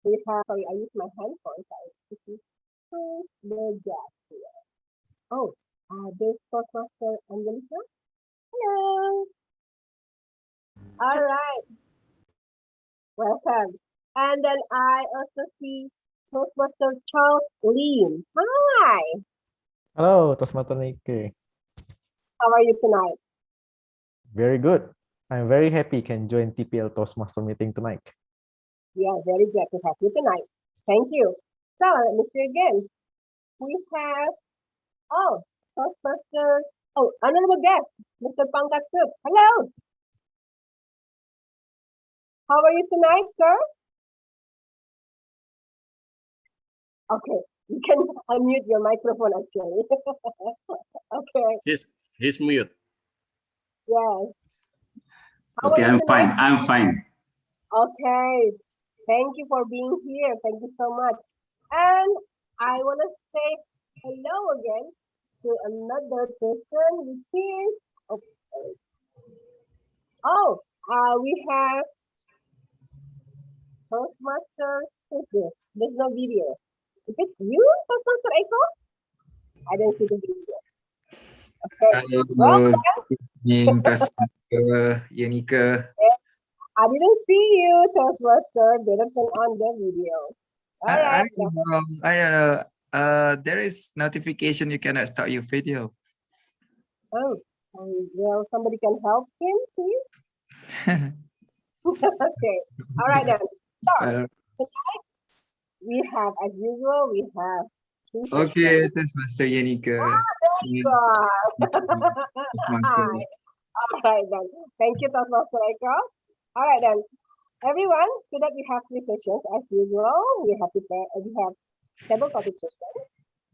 We have, sorry, I use my handphone. Sorry, this is the gas here. Oh, there's Toastmaster Angelica. Hello. All right, welcome. And then I also see Toastmaster Charles Lim. Hi, Hello, Toastmaster Nike. how are you tonight? Very good. I'm very happy can join TPL Toastmaster meeting tonight. We are very glad to have you tonight. Thank you. So, let me see again. We have, oh, Toastmaster, oh, another guest, Mr. Pangkat Sup. Hello. How are you tonight, sir? Okay, you can unmute your microphone actually. Okay, He's mute. yes. How Okay, are you I'm fine. tonight? I'm fine. Okay, thank you for being here. Thank you so much. And I want to say hello again to another person, which is, oh, sorry. We have Toastmaster. Who's this? There's no video. Is it you, Toastmaster Echo? I don't see the video. Okay, Hello, welcome. good evening, Toastmaster Yanika. I didn't see you, Toastmaster. Didn't turn on the video. All I right. don't know. There is notification you cannot start your video. Oh, well, somebody can help him, please. Okay. All right then. So tonight we have, as usual, we have two Okay, sessions. Toastmaster Yanika. There you Yes, are. Toastmaster. Hi. All right then. Thank you, Toastmaster Eko. All right then. Everyone, so that we have three sessions as usual. We have table topic session,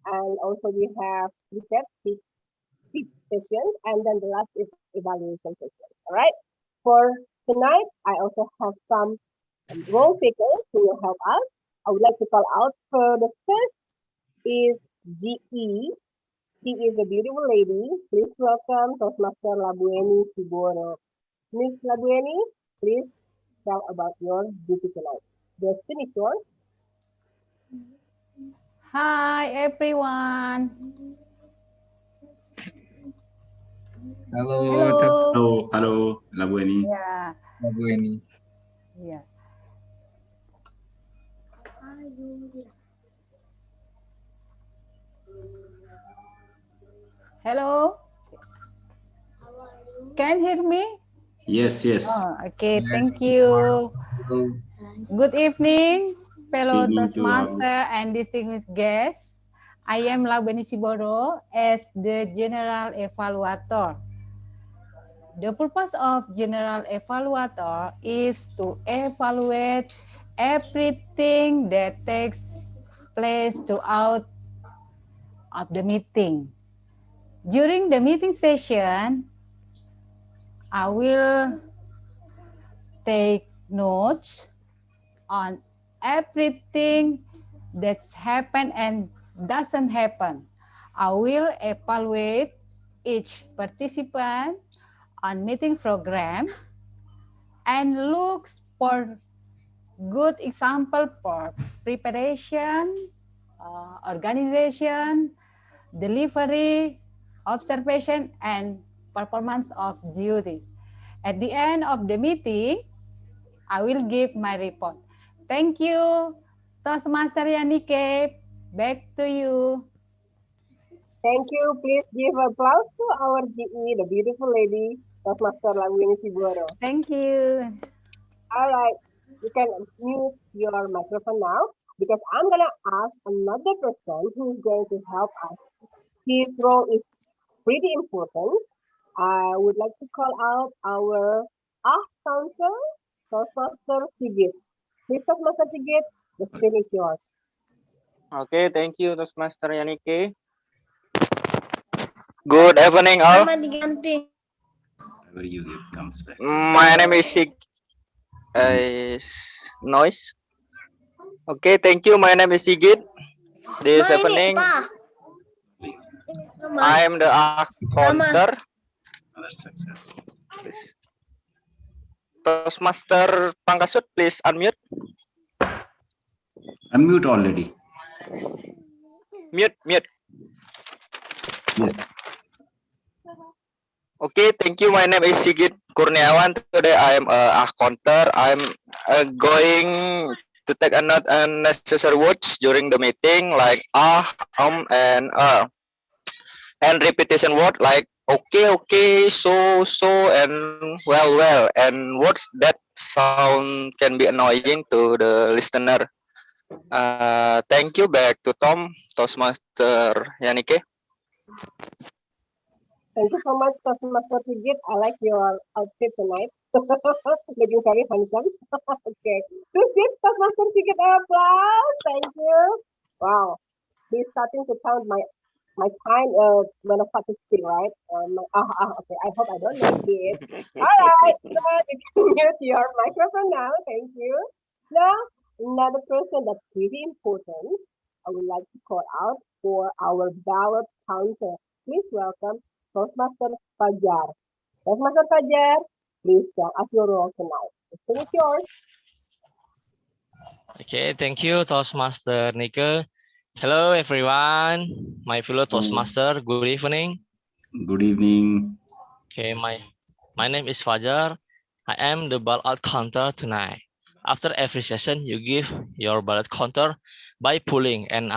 and also we have recap speech session, and then the last is evaluation session. All right. For tonight, I also have some role takers who will help us. I would like to call out for the first is GE. She is a beautiful lady. Please welcome Toastmaster Labueni Siboro. Miss Labueni, please tell about your duty tonight. The scene is yours. Hi everyone. Hello, Hello, hello, Labueni. Yeah, Toastmaster. yeah. Hello. Can hear me? Yes, yes. Okay, thank you. Good evening, fellow Evening to all. Toastmaster and distinguished guests. I am Labueni Siboro as the General Evaluator. The purpose of General Evaluator is to evaluate everything that takes place throughout of the meeting. During the meeting session, I will take notes on everything that's happened and doesn't happen. I will evaluate each participant on meeting program and looks for good example for preparation, organization, delivery, observation, and performance of duty. At the end of the meeting, I will give my report. Thank you, Toastmaster Yanike. Back to you. Thank you. Please give applause to our GE, the beautiful lady, Toastmaster Labueni Siboro. Thank you. All right. You can mute your microphone now because I'm going to ask another person who's going to help us. His role is pretty important. I would like to call out our counsel, Toastmaster Sigit. Please, Toastmaster Sigit, the screen is yours. Okay, thank you, Toastmaster Yanike. Good evening, all. Whenever you it comes back. My name is Noise. Okay, thank you. My name is Sigit. This evening, I am the counter. Another success. Please. Toastmaster Pangkasut, please unmute. Unmute already. Mute. Yes. Okay, thank you. My name is Sigit Kurniawan. Today I am a accountant. I'm going to take a note unnecessary words during the meeting like and repetition word like okay, so, and well, and words that sound can be annoying to the listener. Thank you. Back to Tom, Toastmaster Yanike. Thank you so much, Toastmaster Sigit. I like your outfit tonight. Looking very handsome. Okay. Please give Toastmaster Sigit an applause. Thank you. Wow. He's starting to count my time when I start to speak, right? Okay. I hope I don't make it. All right. So you can mute your microphone now. Thank you. Now, another person that's really important, I would like to call out for our ballot counter. Please welcome Toastmaster Fajar. Toastmaster Fajar, please tell us your role tonight. The stage is yours. Okay, thank you, Toastmaster Nika. Hello, everyone. My fellow Toastmaster, good evening. Good evening. Okay, my name is Fajar. I am the ballot counter tonight. After every session, you give your ballot counter by polling, and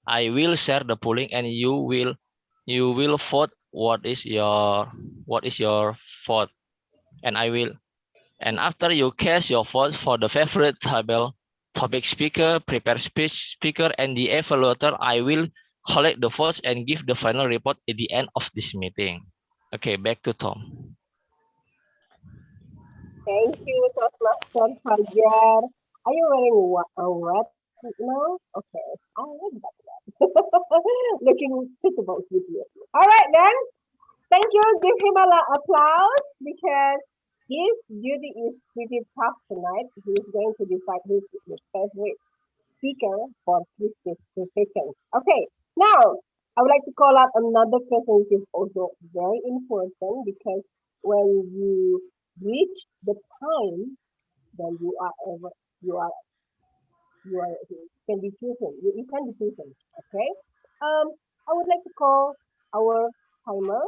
I will share the polling, and you will vote what is your vote, and after you cast your vote for the favorite topic speaker, prepare speech speaker, and the evaluator, I will collect the votes and give the final report at the end of this meeting. Okay, back to Tom. Thank you, Toastmaster Fajar. Are you wearing a red now? Okay, I like that red. Looking suitable with you. All right, then. Thank you. Give him a applause because his duty is pretty tough tonight. He's going to decide who's the favorite speaker for this session. Okay, now I would like to call out another person which is also very important because when you reach the time, then you can be chosen. You can be chosen. Okay. I would like to call our timer.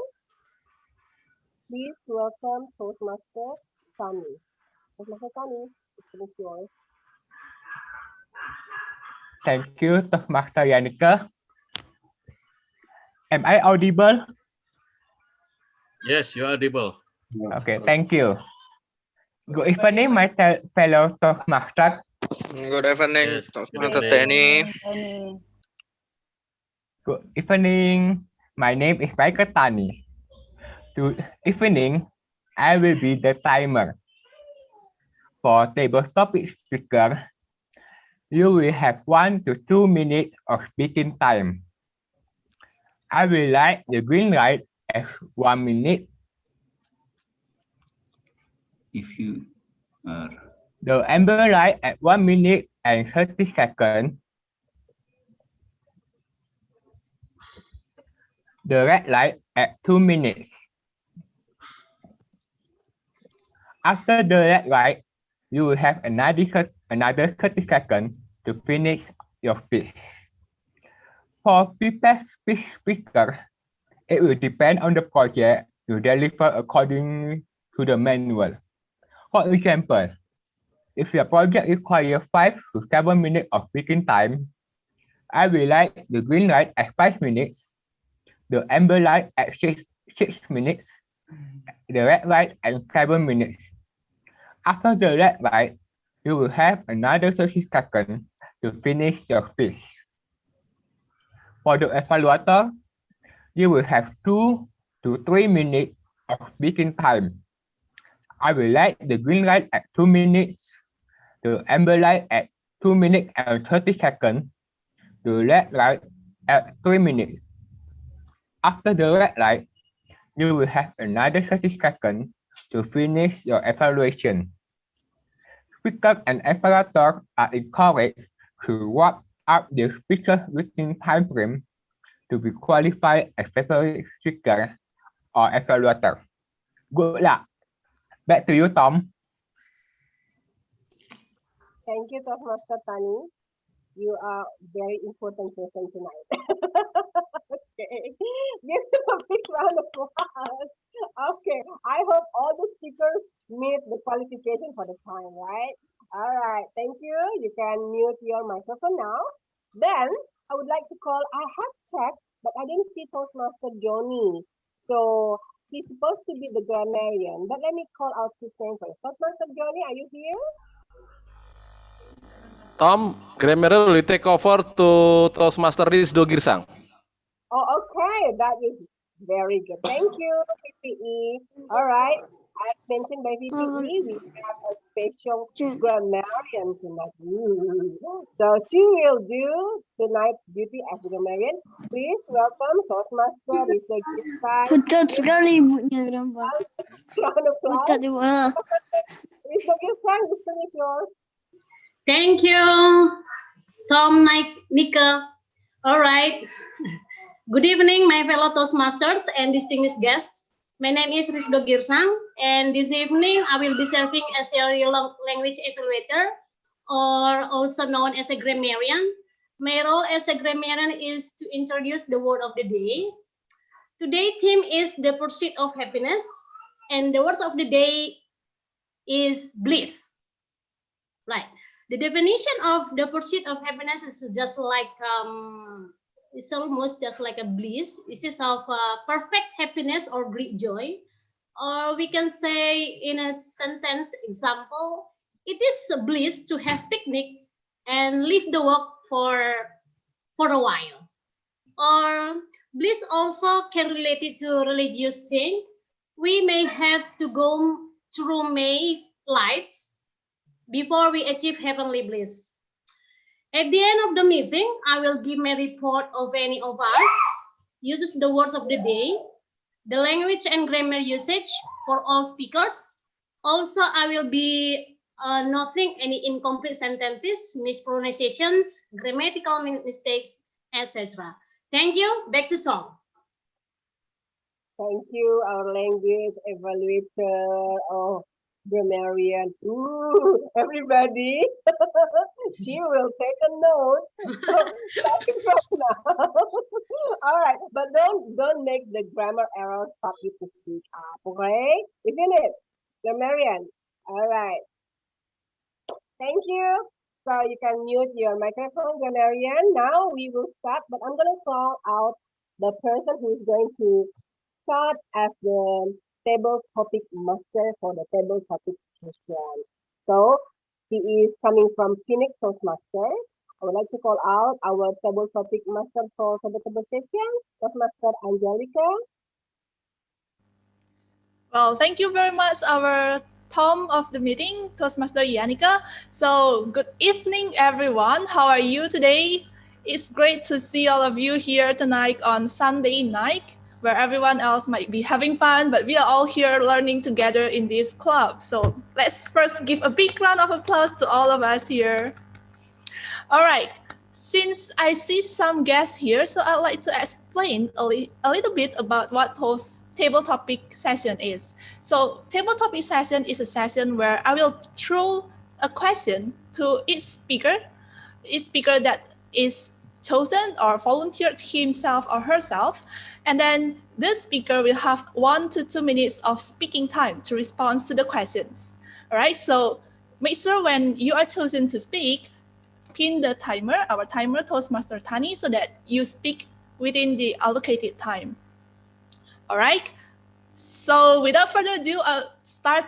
Please welcome Toastmaster Sunny. Toastmaster Sunny, it's yours. Thank you, Toastmaster Yannicka. Am I audible? Yes, you are audible. Okay, thank you. Good evening, my fellow Toastmasters. Good evening, Yes, Toastmaster good Tenny. Good evening. My name is Michael Tani. Good evening. I will be the timer. For table topic speaker, you will have 1 to 2 minutes of speaking time. I will light the green light at 1 minute. If you are The amber light at 1 minute and 30 seconds. The red light at 2 minutes. After the red light, you will have another 30 seconds to finish your speech. For prepared speech speaker, it will depend on the project you deliver according to the manual. For example, if your project requires 5 to 7 minutes of speaking time, I will light the green light at 5 minutes, the amber light at 6 minutes, the red light at 7 minutes. After the red light, you will have another 30 seconds to finish your speech. For the evaluator, you will have 2 to 3 minutes of speaking time. I will light the green light at 2 minutes, the amber light at 2 minutes and 30 seconds, the red light at 3 minutes. After the red light, you will have another 30 seconds to finish your evaluation. Speakers and evaluators are encouraged to wrap up their speakers within time frame to be qualified as favorite speaker or evaluator. Good luck. Back to you, Tom. Thank you, Toastmaster Tani. You are very important person tonight. Okay. Give them a big round of applause. Okay. I hope all the speakers meet the qualification for the time, right? All right. Thank you. You can mute your microphone now. Then I would like to call, I have checked, but I didn't see Toastmaster Johnny. So he's supposed to be the grammarian. But let me call out his name first. Toastmaster Johnny, are you here? Tom, grammar will take over to Toastmaster Rizdo Girsang. Oh, okay. That is very good. Thank you, PPE. All right. As mentioned by PPE, we have a special grammarian tonight. So she will do tonight's duty as a grammarian. Please welcome Toastmaster Rizdo Girsang. Pucat sekali ibunya gambar. Round of applause. Pucat di mana? Rizdo Girsang, the floor is yours. Thank you, Tom, Nika. All right. Good evening, my fellow Toastmasters and distinguished guests. My name is Rizdo Girsang, and this evening I will be serving as your language evaluator, or also known as a grammarian. My role as a grammarian is to introduce the word of the day. Today's theme is the pursuit of happiness, and the words of the day is bliss. Right. The definition of the pursuit of happiness is just like it's almost just like a bliss. This is of perfect happiness or great joy, or we can say in a sentence example, it is a bliss to have picnic and leave the work for a while. Or bliss also can relate it to religious thing. We may have to go through many lives before we achieve heavenly bliss. At the end of the meeting, I will give my report of any of us uses the words of the day, the language and grammar usage for all speakers. Also, I will be noting any incomplete sentences, mispronunciations, grammatical mistakes, etc. Thank you. Back to Tom. Thank you, our language evaluator. Oh, grammarian. Ooh, everybody. She will take a note. Starting from now. All right, but don't make the grammar errors stop you to speak up, okay? Isn't it? Grammarian. All right. Thank you. So you can mute your microphone, grammarian. Now we will start, but I'm gonna call out the person who is going to start as the table topic master for the table topic session. So he is coming from Phoenix Toastmaster. I would like to call out our table topic master for table session, Toastmaster Angelica. Well, thank you very much, our Tom of the meeting, Toastmaster Yanika. So good evening, everyone. How are you today? It's great to see all of you here tonight on Sunday night, where everyone else might be having fun, but we are all here learning together in this club. So let's first give a big round of applause to all of us here. All right, since I see some guests here, so I'd like to explain a little bit about what table topic session is. So table topic session is a session where I will throw a question to each speaker that is chosen or volunteered himself or herself, and then the speaker will have 1 to 2 minutes of speaking time to respond to the questions. All right, so make sure when you are chosen to speak, pin the timer, our timer Toastmaster Tani, so that you speak within the allocated time. All right, so without further ado, I'll start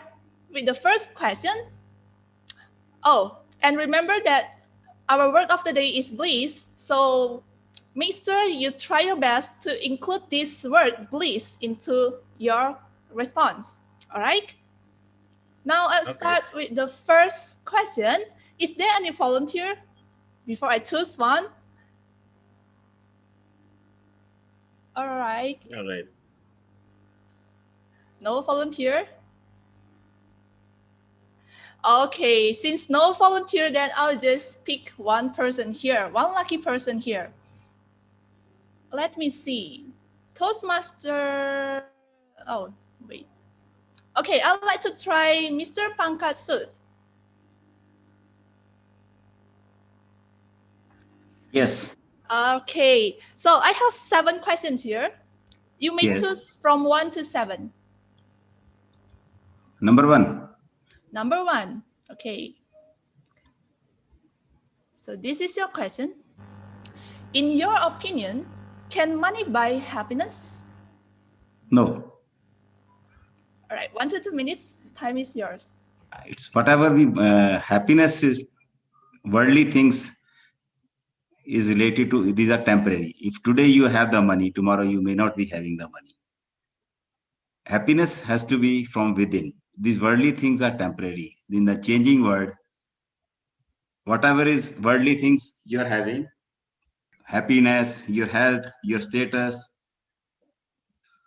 with the first question. Oh, and remember that our word of the day is bliss, so make sure you try your best to include this word bliss into your response. All right? Now I'll start with the first question. Is there any volunteer before I choose one? All right. All right. No volunteer? Okay, since no volunteer, then I'll just pick one person here, one lucky person here. Let me see. Toastmaster, oh, wait. Okay, I'd like to try Mr. Pangkat Sud. Yes. Okay, so I have 7 questions here. You may Yes. choose from 1 to 7. Number 1. Number 1, okay. So this is your question. In your opinion, can money buy happiness? No. All right, 1 to 2 minutes. Time is yours. It's whatever we happiness is worldly things is related to, these are temporary. If today you have the money, tomorrow you may not be having the money. Happiness has to be from within. These worldly things are temporary. In the changing world, whatever is worldly things you are having, happiness, your health, your status,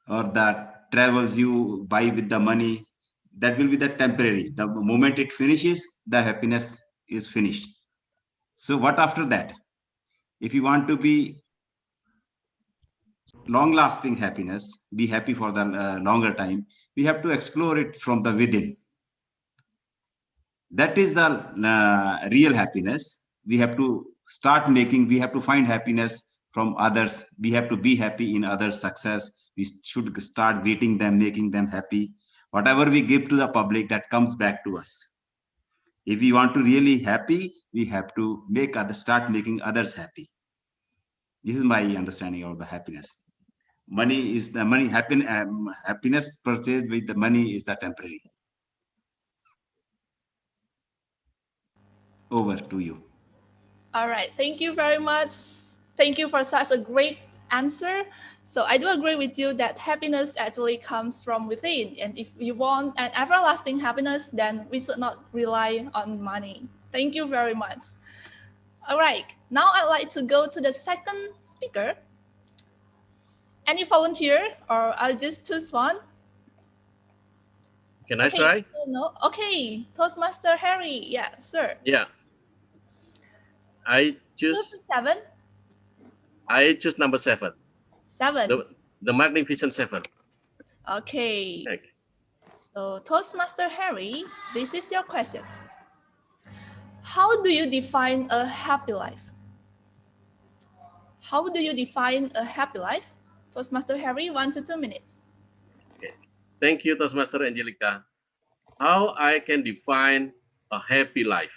or that travels you buy with the money, that will be the temporary. The moment it finishes, the happiness is finished. So what after that? If you want to be long lasting happiness, be happy for the longer time, we have to explore it from the within. That is the real happiness. We have to start making, we have to find happiness from others. We have to be happy in others' success. We should start greeting them, making them happy. Whatever we give to the public, that comes back to us. If we want to really happy, we have to make others, start making others happy. This is my understanding of the happiness. Money is the money, happiness purchased with the money is the temporary. Over to you. All right, thank you very much. Thank you for such a great answer. So I do agree with you that happiness actually comes from within. And if we want an everlasting happiness, then we should not rely on money. Thank you very much. All right, now I'd like to go to the second speaker. Any volunteer, or I'll just choose one? Can I try? No. Okay, Toastmaster Harry. Yeah, sir. Yeah. I 2 choose to 7. I choose number 7. 7. The Magnificent 7. Okay. So Toastmaster Harry, this is your question. How do you define a happy life? How do you define a happy life? Toastmaster Harry, 1 to 2 minutes. Okay. Thank you, Toastmaster Angelica. How I can define a happy life?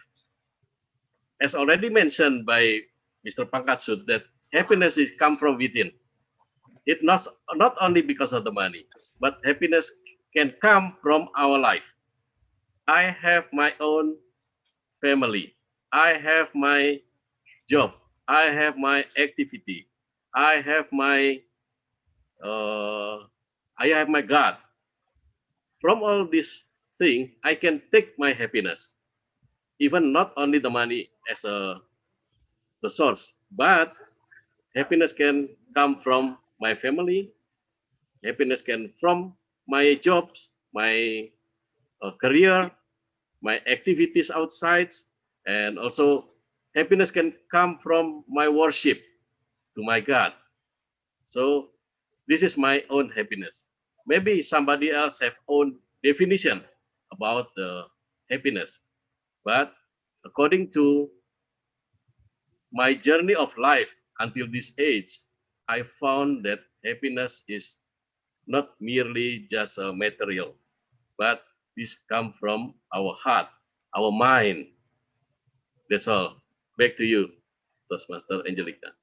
As already mentioned by Mr. Pankatsut, that happiness is come from within. It not only because of the money, but happiness can come from our life. I have my own family. I have my job. I have my activity. I have my God. From all these things, I can take my happiness, even not only the money as the source, but happiness can come from my family. Happiness can from my jobs, my career, my activities outside, and also happiness can come from my worship to my God. So this is my own happiness. Maybe somebody else have own definition about the happiness, but according to my journey of life until this age, I found that happiness is not merely just a material, but this come from our heart, our mind. That's all. Back to you, Toastmaster Angelica.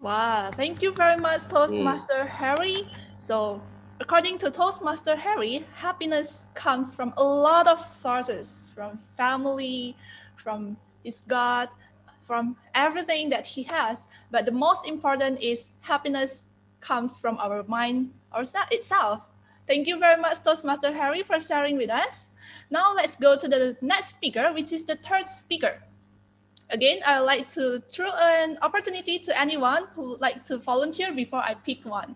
Wow, thank you very much, Toastmaster Harry. So, according to Toastmaster Harry, happiness comes from a lot of sources, from family, from his God, from everything that he has. But the most important is happiness comes from our mind itself. Thank you very much, Toastmaster Harry, for sharing with us. Now let's go to the next speaker, which is the third speaker. Again, I would like to throw an opportunity to anyone who would like to volunteer before I pick one.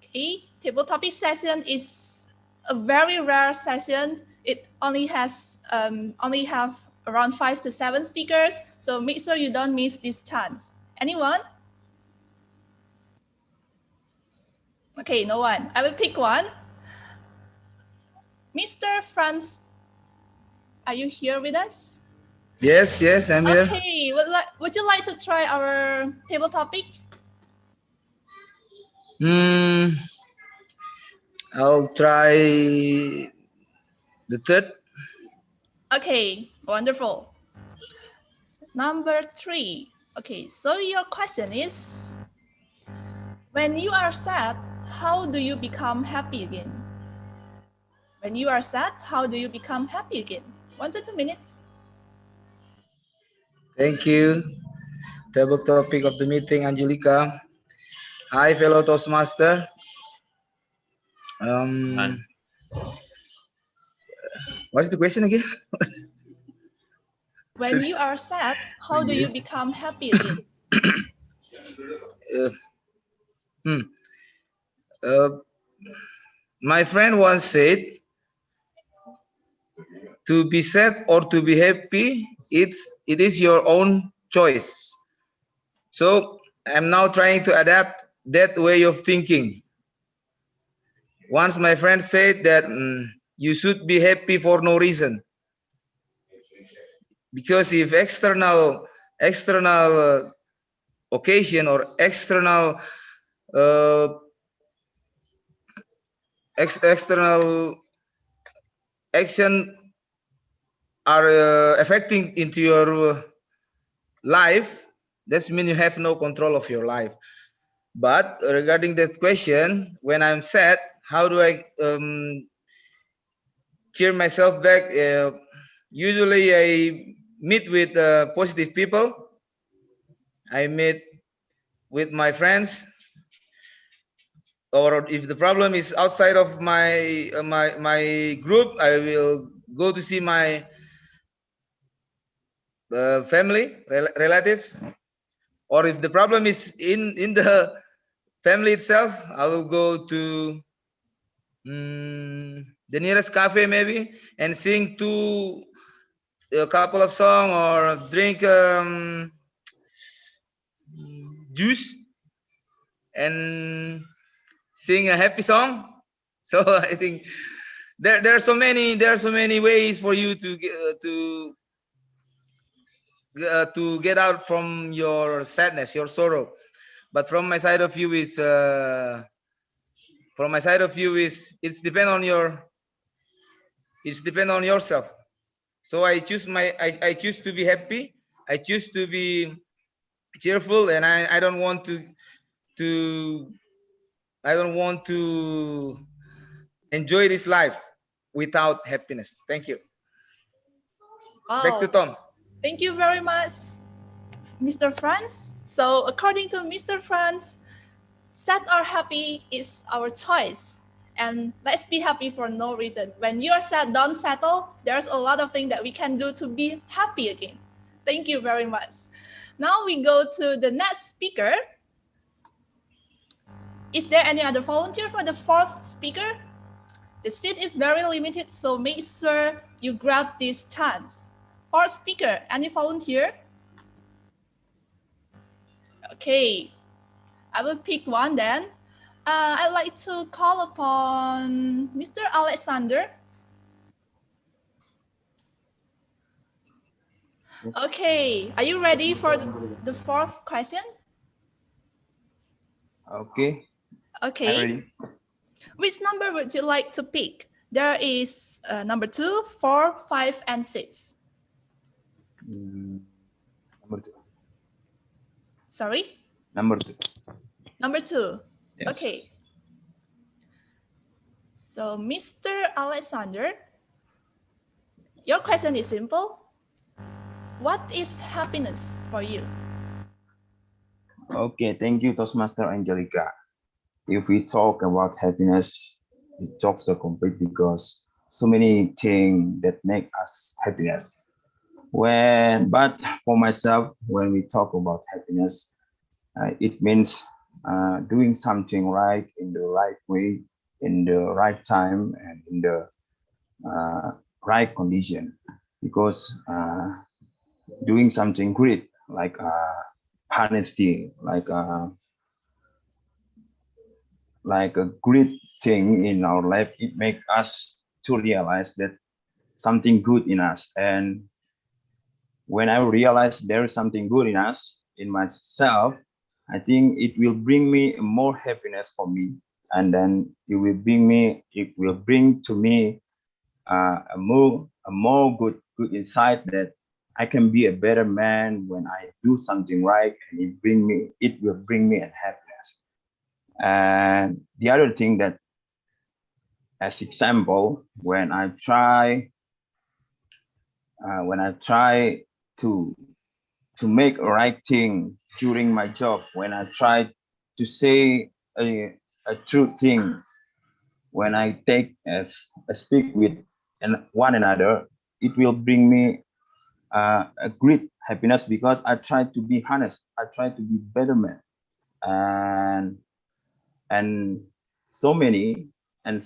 Okay, table topic session is a very rare session. It only have around 5 to 7 speakers, so make sure you don't miss this chance. Anyone? Okay, no one. I will pick one. Mr. Franz, are you here with us? Yes, yes, I'm here. Okay, would you like to try our table topic? I'll try the third. Okay, wonderful. Number 3. Okay, so your question is, when you are sad, how do you become happy again? When you are sad, how do you become happy again? 1 to 2 minutes. Thank you. Table topic of the meeting, Angelica. Hi, fellow Toastmaster. What's the question again? When you are sad, how do you Yes. become happy again? My friend once said, to be sad or to be happy, it is your own choice. So I'm now trying to adapt that way of thinking. Once my friend said that you should be happy for no reason, because if external occasion or external external action are affecting into your life, that means you have no control of your life. But regarding that question, when I'm sad, how do I cheer myself back? Usually I meet with positive people. I meet with my friends, or if the problem is outside of my my group, I will go to see my family, relatives. Or if the problem is in the family itself, I will go to the nearest cafe maybe and sing a couple of songs or drink juice and sing a happy song. So I think there are so many ways for you to get out from your sadness, your sorrow. But from my side of view is it's depend on yourself. So I choose I choose to be happy. I choose to be cheerful, and I don't want to enjoy this life without happiness. Thank you. Back to Wow. Tom. Thank you very much, Mr. Franz. So according to Mr. Franz, sad or happy is our choice. And let's be happy for no reason. When you're sad, don't settle. There's a lot of things that we can do to be happy again. Thank you very much. Now we go to the next speaker. Is there any other volunteer for the fourth speaker? The seat is very limited, so make sure you grab this chance. Fourth speaker, any volunteer? Okay, I will pick one then. I'd like to call upon Mr. Alexander. Okay, are you ready for the fourth question? Okay. Okay. I'm ready. Which number would you like to pick? There is number 2, 4, 5, and 6. Number 2. Sorry? Number 2. Number 2. Yes. Okay. So, Mr. Alexander, your question is simple. What is happiness for you? Okay, thank you, Toastmaster Angelica. If we talk about happiness, it talks so complete because so many things that make us happiness. But for myself, when we talk about happiness, it means doing something right in the right way, in the right time, and in the right condition. Because doing something great, like honesty, like a great thing in our life, it makes us to realize that something good in us, and when I realize there is something good in us, in myself, I think it will bring me more happiness for me. And then it will bring to me a more good insight that I can be a better man when I do something right, and it will bring me a happiness. And the other thing that, as example, when I try to make a right thing during my job, when I try to say a true thing, when I speak with one another, it will bring me a great happiness, because I try to be honest. I try to be better man, and so many. And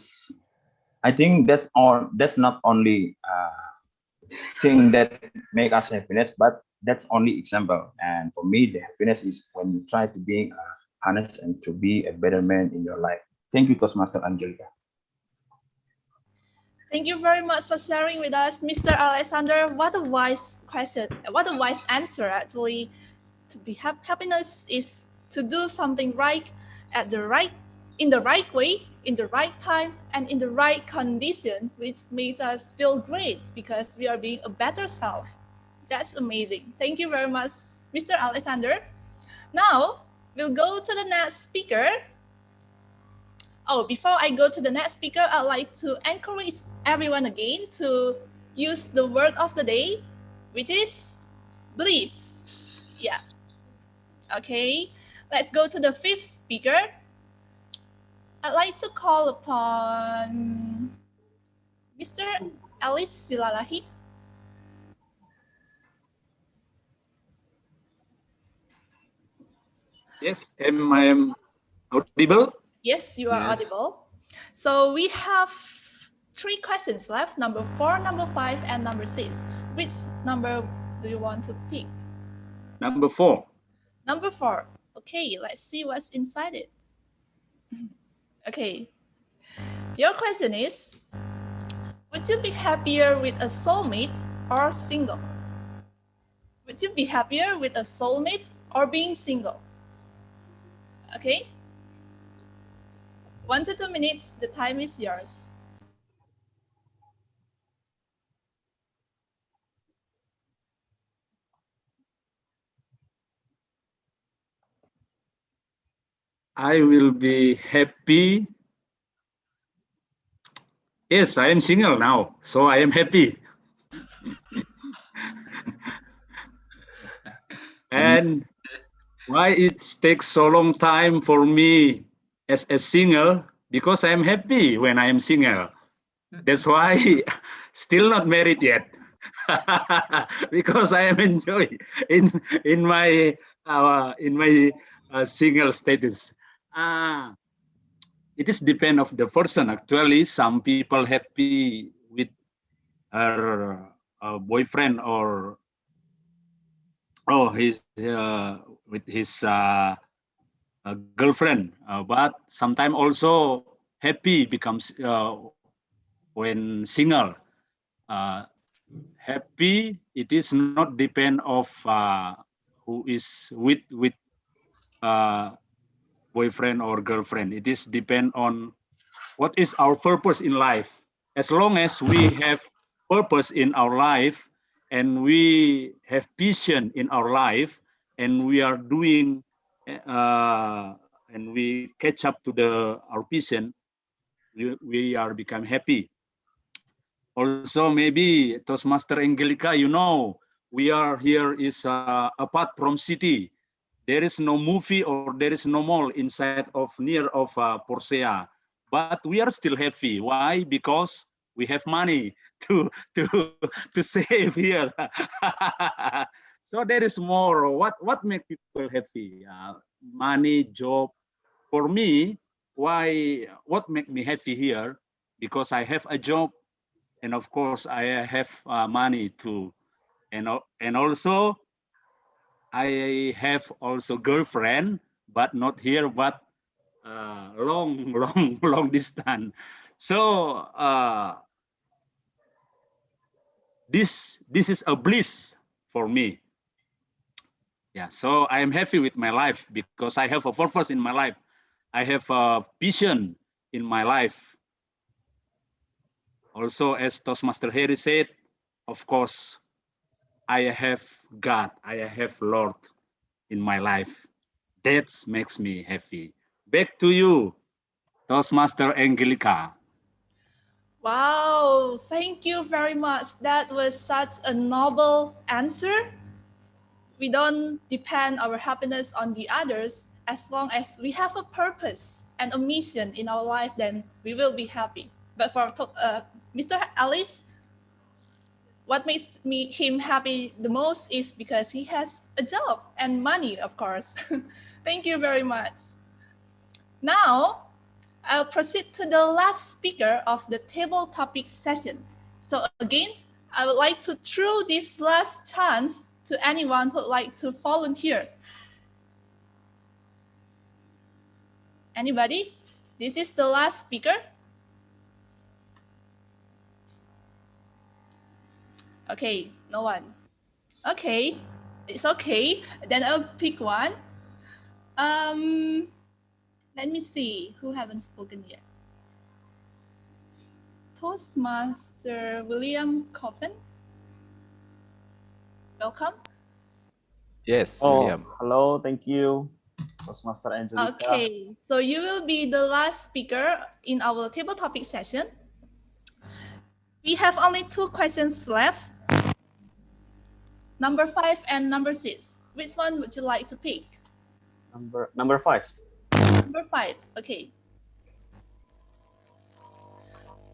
I think that's all. That's not only thing that make us happiness, but that's only example. And for me, the happiness is when you try to be honest and to be a better man in your life. Thank you, Toastmaster Angelica. Thank you very much for sharing with us, Mr. Alexander. What a wise question. What a wise answer, actually. To be happiness is to do something right in the right way, in the right time, and in the right conditions, which makes us feel great because we are being a better self. That's amazing. Thank you very much, Mr. Alexander. Now, we'll go to the next speaker. Oh, before I go to the next speaker, I'd like to encourage everyone again to use the word of the day, which is bliss. Yeah. Okay, let's go to the fifth speaker. I'd like to call upon Mr. Alice Silalahi. Yes, I am audible. Yes, you are Yes. audible. So we have 3 questions left, number 4, number 5, and number 6. Which number do you want to pick? Number 4. Number 4. Okay, let's see what's inside it. Okay. Your question is, would you be happier with a soulmate or single? Would you be happier with a soulmate or being single? Okay. 1 to 2 minutes, the time is yours. I will be happy. Yes, I am single now, so I am happy. And why it takes so long time for me as a single? Because I am happy when I am single. That's why still not married yet. Because I am enjoy in my single status. It is depend of the person. Actually, some people happy with her boyfriend or his with his girlfriend, but sometimes also happy becomes when single. Happy, it is not depend of who is with boyfriend or girlfriend. It is depend on what is our purpose in life. As long as we have purpose in our life and we have vision in our life and we are doing and we catch up to our vision, we are become happy. Also, maybe Toastmaster Angelica, we are here is apart from city. There is no movie or there is no mall inside of near of Porcea, but we are still happy. Why? Because we have money to save here. So there is more. What make people happy? Money, job. For me, what make me happy here? Because I have a job, and of course I have money too, and also I have also girlfriend, but not here, but long distance. So this is a bliss for me. Yeah, so I am happy with my life because I have a purpose in my life. I have a vision in my life. Also, as Toastmaster Harry said, of course, I have God, I have Lord in my life. That makes me happy. Back to you, Toastmaster Angelica. Wow, thank you very much. That was such a noble answer. We don't depend our happiness on the others. As long as we have a purpose and a mission in our life, then we will be happy. But for Mr. Alice, what makes him happy the most is because he has a job and money, of course. Thank you very much. Now, I'll proceed to the last speaker of the table topic session. So again, I would like to throw this last chance to anyone who would like to volunteer. Anybody? This is the last speaker. Okay, no one. Okay, it's okay. Then I'll pick one. Let me see who haven't spoken yet. Toastmaster William Coffin. Welcome. Yes, William. Hello, thank you, Toastmaster Angelica. Okay, so you will be the last speaker in our table topic session. We have only 2 questions left. Number 5 and number 6. Which one would you like to pick? Number 5. Number 5, okay.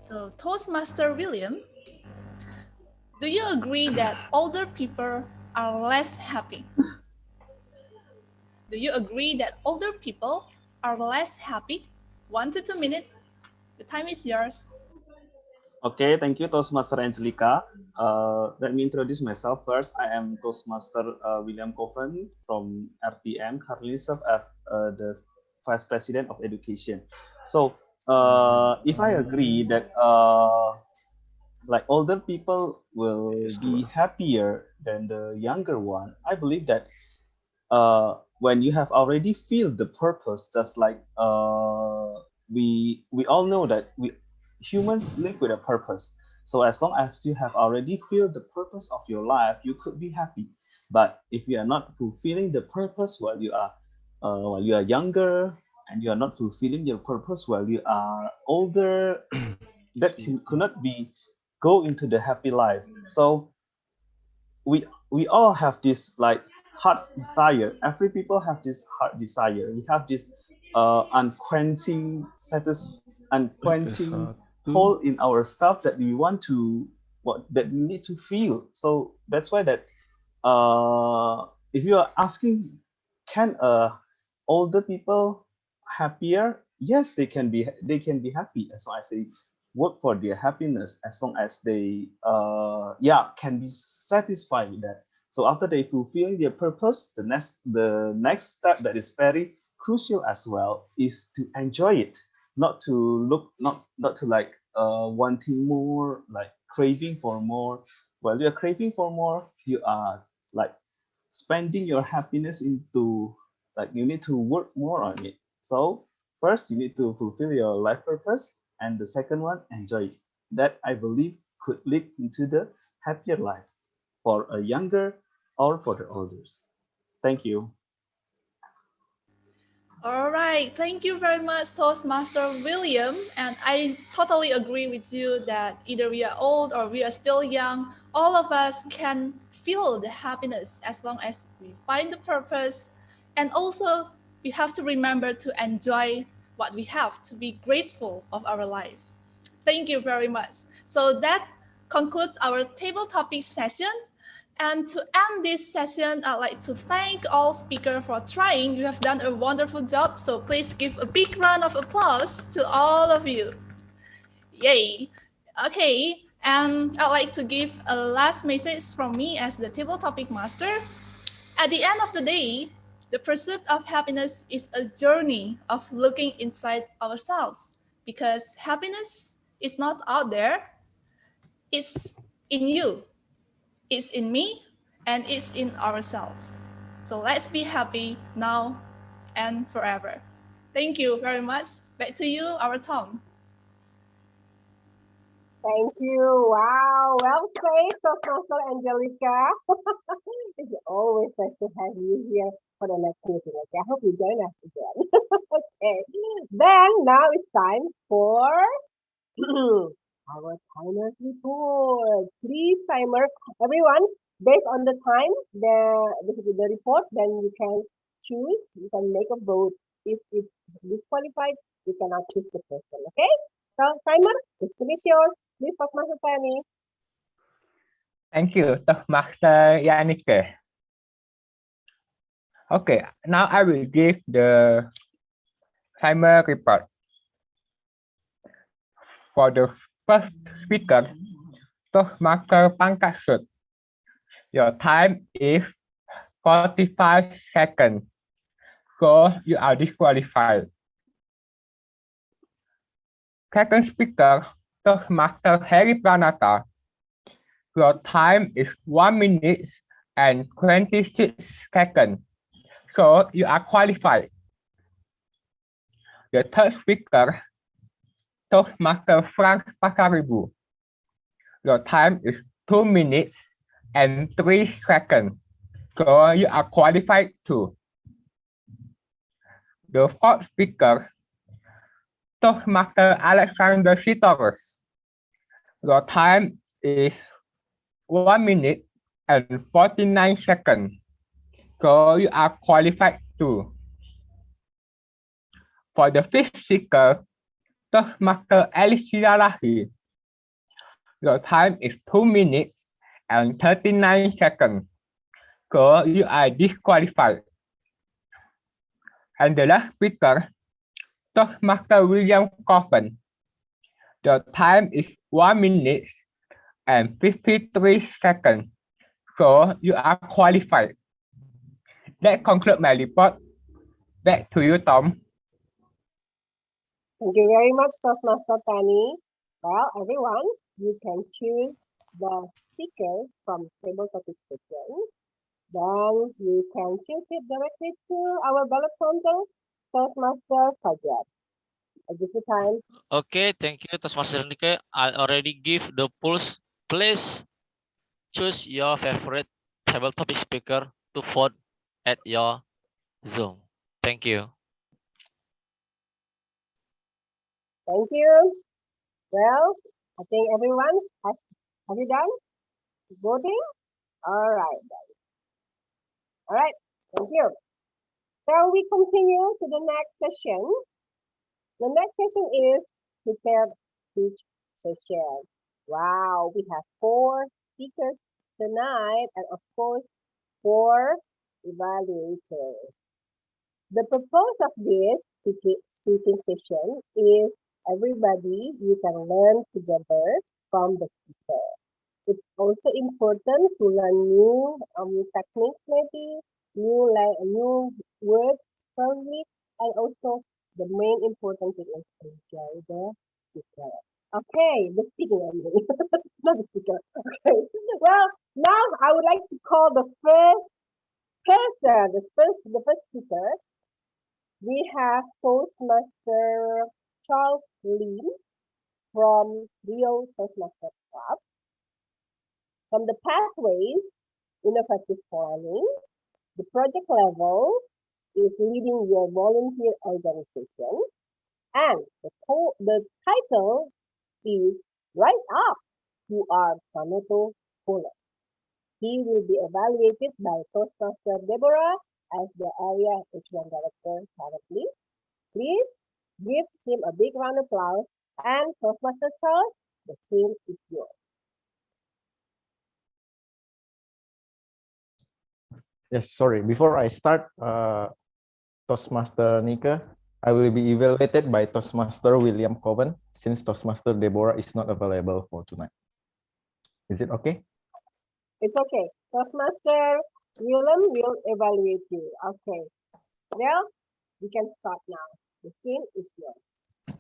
So Toastmaster William, do you agree that older people are less happy? Do you agree that older people are less happy? 1 to 2 minutes. The time is yours. Okay, thank you, Toastmaster Angelica. Let me introduce myself first. I am Toastmaster William Coffin from RTM, currently serve as the Vice President of Education. So, if I agree that like older people will be happier than the younger one, I believe that when you have already feel the purpose, just like we all know that we humans live with a purpose. So as long as you have already feel the purpose of your life, you could be happy. But if you are not fulfilling the purpose while you are younger, and you are not fulfilling your purpose while you are older, that could not be go into the happy life. So we all have this like heart desire. Every people have this heart desire. We have this unquenching hole in ourselves that we want to that we need to feel. So that's why that if you are asking, can older people happier? Yes, they can be happy as long as they work for their happiness, as long as they can be satisfied with that. So after they fulfill their purpose, the next step that is very crucial as well is to enjoy it, not to like wanting more, like craving for more. While you're craving for more, you are like spending your happiness into, like, you need to work more on it. So first you need to fulfill your life purpose, and the second one, enjoy it. That I believe could lead into the happier life for a younger or for the elders. Thank you. All right, thank you very much, Toastmaster William. And I totally agree with you that either we are old or we are still young, all of us can feel the happiness as long as we find the purpose. And also, we have to remember to enjoy what we have, to be grateful of our life. Thank you very much. So that concludes our table topic session. And to end this session, I'd like to thank all speakers for trying. You have done a wonderful job. So please give a big round of applause to all of you. Yay. Okay. And I'd like to give a last message from me as the table topic master. At the end of the day, the pursuit of happiness is a journey of looking inside ourselves, because happiness is not out there. It's in you. It's in me, and it's in ourselves. So let's be happy now and forever. Thank you very much. Back to you, our Tom. Thank you. Wow. Well said, Toastmaster Angelica. It's always nice to have you here for the next meeting. Okay, I hope you join us again. Okay. Then now it's time for our timers report. Please, timer, everyone, based on the time, the report, then you can choose, you can make a vote. If it's disqualified, you cannot choose the person. Okay? So, timer, the screen is yours. Please, Toastmaster Penny. Thank you, Toastmaster Yannicke. Okay, now I will give the timer report. For the first speaker, Toastmaster Pankasut, your time is 45 seconds, so you are disqualified. Second speaker, Toastmaster Harry Pranata, your time is 1 minute and 26 seconds, so you are qualified. The third speaker, Toastmaster Frank Pasaribu, your time is 2 minutes and 3 seconds, so you are qualified too. The fourth speaker, Toastmaster Alexander Sitoros, your time is 1 minute and 49 seconds, so you are qualified too. For the fifth speaker, Toastmaster Alicia Lahi, your time is 2 minutes and 39 seconds, so you are disqualified. And the last speaker, Toastmaster William Coffin, your time is 1 minute and 53 seconds, so you are qualified. That concludes my report. Back to you, Tom. Thank you very much, Toastmaster Penny. Well, everyone, you can choose the speaker from table participation. Then you can choose it directly to our ballot counter, Toastmaster Fajar. I give you time. Okay, thank you, Toastmaster Nike. I already give the polls. Please choose your favorite table topic speaker to vote at your Zoom. Thank you. Thank you. Well, I think everyone have you done voting? All right. Then. All right. Thank you. So we continue to the next session. The next session is prepared speech session. Wow, we have 4 speakers tonight, and of course 4 evaluators. The purpose of this speaking session is everybody you can learn together from the speaker. It's also important to learn new techniques, maybe new words probably, and also the main important thing is enjoy the speaker. Okay, the speaking only, not the speaker. Okay. Well, now I would like to call the first person, the first speaker. We have Toastmaster Charles Lim from Rio Toastmaster Club. From the pathways, innovative planning, the project level is leading your volunteer organization, and the title is Rise Up, You Are Tomato Puller. He will be evaluated by Toastmaster Deborah as the area H1 director currently. Please give him a big round of applause, and Toastmaster Charles, the screen is yours. Yes, sorry. Before I start, Toastmaster Nika, I will be evaluated by Toastmaster William Coven since Toastmaster Deborah is not available for tonight. Is it okay? It's okay. Toastmaster William will evaluate you. Okay. Well, we can start now. The screen is yours.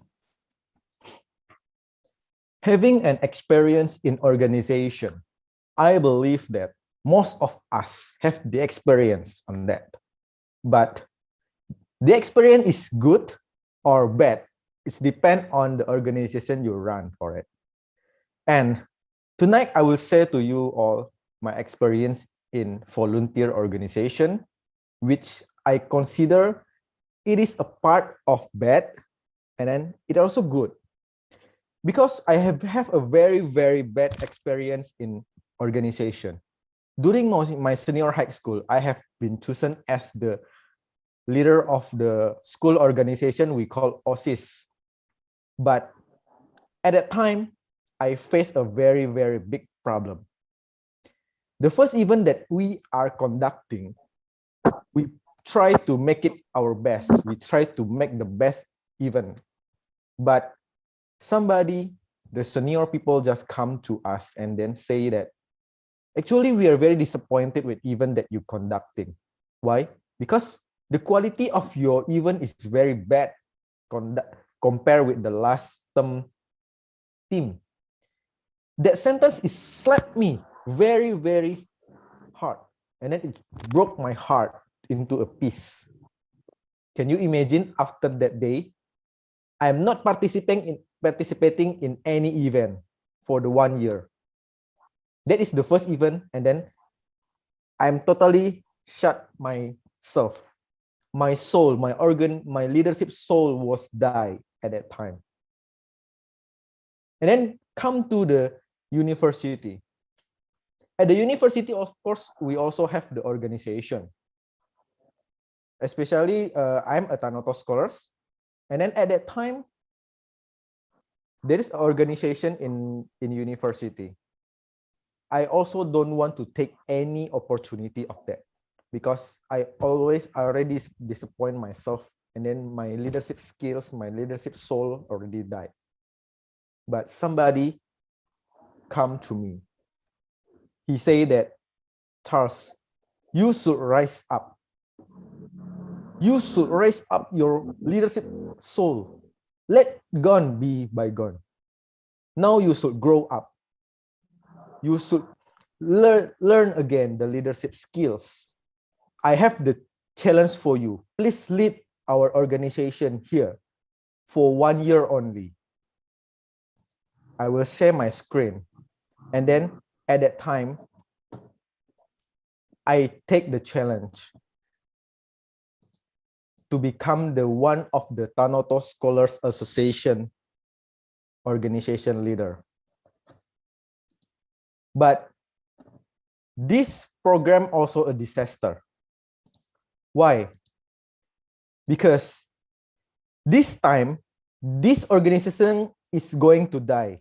Having an experience in organization, I believe that most of us have the experience on that. But the experience is good or bad. It depends on the organization you run for it. And tonight, I will share to you all my experience in volunteer organization, which I consider it is a part of bad, and then it also good. Because I have a very, very bad experience in organization. During my senior high school, I have been chosen as the leader of the school organization we call OSIS. But at that time, I faced a very, very big problem. The first event that we are conducting, we try to make it our best. We try to make the best event. But somebody, the senior people just come to us and then say that, actually, we are very disappointed with event that you're conducting. Why? Because the quality of your event is very bad compared with the last term team. That sentence is slapped me very, very hard. And then it broke my heart into a piece. Can you imagine after that day, I'm not participating in any event for the 1 year. That is the first event, and then I'm totally shut myself. My soul, my organ, my leadership soul was died at that time. And then come to the university. At the university, of course, we also have the organization. Especially, I'm a Tanoto scholars. And then at that time, there is an organization in university. I also don't want to take any opportunity of that because I already disappoint myself, and then my leadership skills, my leadership soul already died. But somebody come to me. He said that, Charles, you should rise up. You should raise up your leadership soul. Let gone be bygone. Now you should grow up. You should learn again the leadership skills. I have the challenge for you. Please lead our organization here for 1 year only. I will share my screen. And then at that time, I take the challenge to become the one of the Tanoto Scholars Association organization leader. But this program also a disaster. Why? Because this time, this organization is going to die.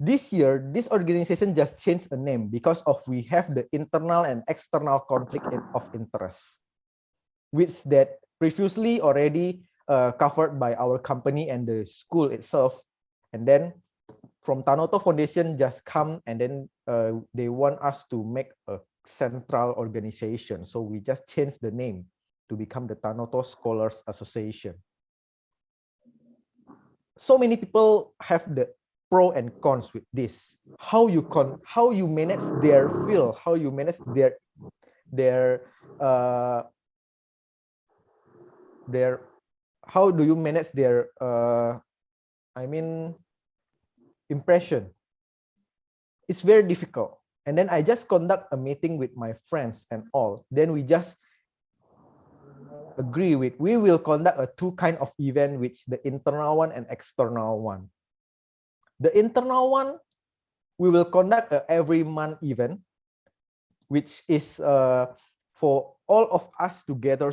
This year, this organization just changed a name because of we have the internal and external conflict of interest, which that previously already covered by our company and the school itself. And then from Tanoto Foundation just come and then they want us to make a central organization. So we just changed the name to become the Tanoto Scholars Association. So many people have the pro and cons with this. How you manage their field, how you manage how do you manage their impression. It's very difficult. And then I just conduct a meeting with my friends and all. Then we just agree with, we will conduct a two kind of event, which the internal one and external one. The internal one, we will conduct a every month event, which is for all of us together,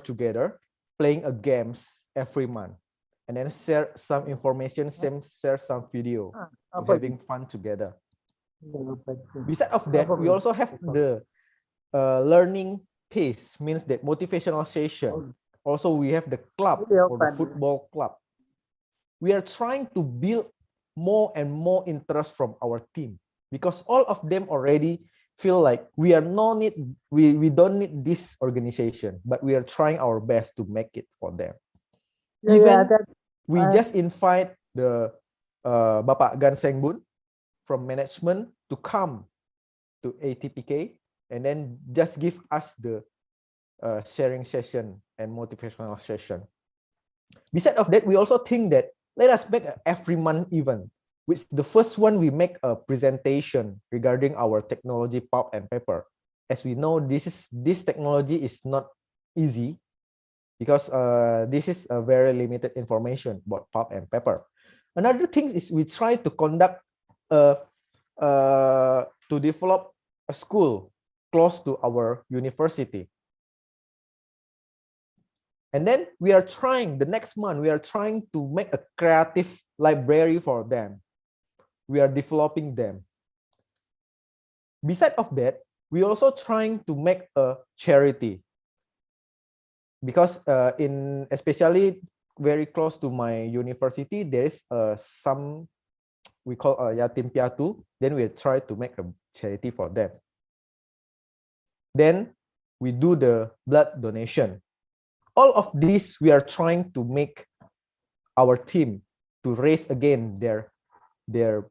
playing a games every month. And then share some information, share some video, having fun together. Besides of that, we also have the learning pace, means that motivational session. Also, we have the club for the football club. We are trying to build more and more interest from our team because all of them already feel like we don't need this organization, but we are trying our best to make it for them. Even we just invite the Bapak Gan Sengbun from management to come to ATPK and then just give us the sharing session and motivational session. Besides of that, we also think that let us make an every month event, which the first one we make a presentation regarding our technology pulp and paper. As we know, this technology is not easy because this is a very limited information about pulp and paper. Another thing is we try to conduct to develop a school close to our university. And then we are trying, the next month, we are trying to make a creative library for them. We are developing them. Besides of that, we also trying to make a charity. Because especially very close to my university, there is some, we call Yatim Piatu. Then we try to make a charity for them. Then we do the blood donation. All of this, we are trying to make our team to raise again their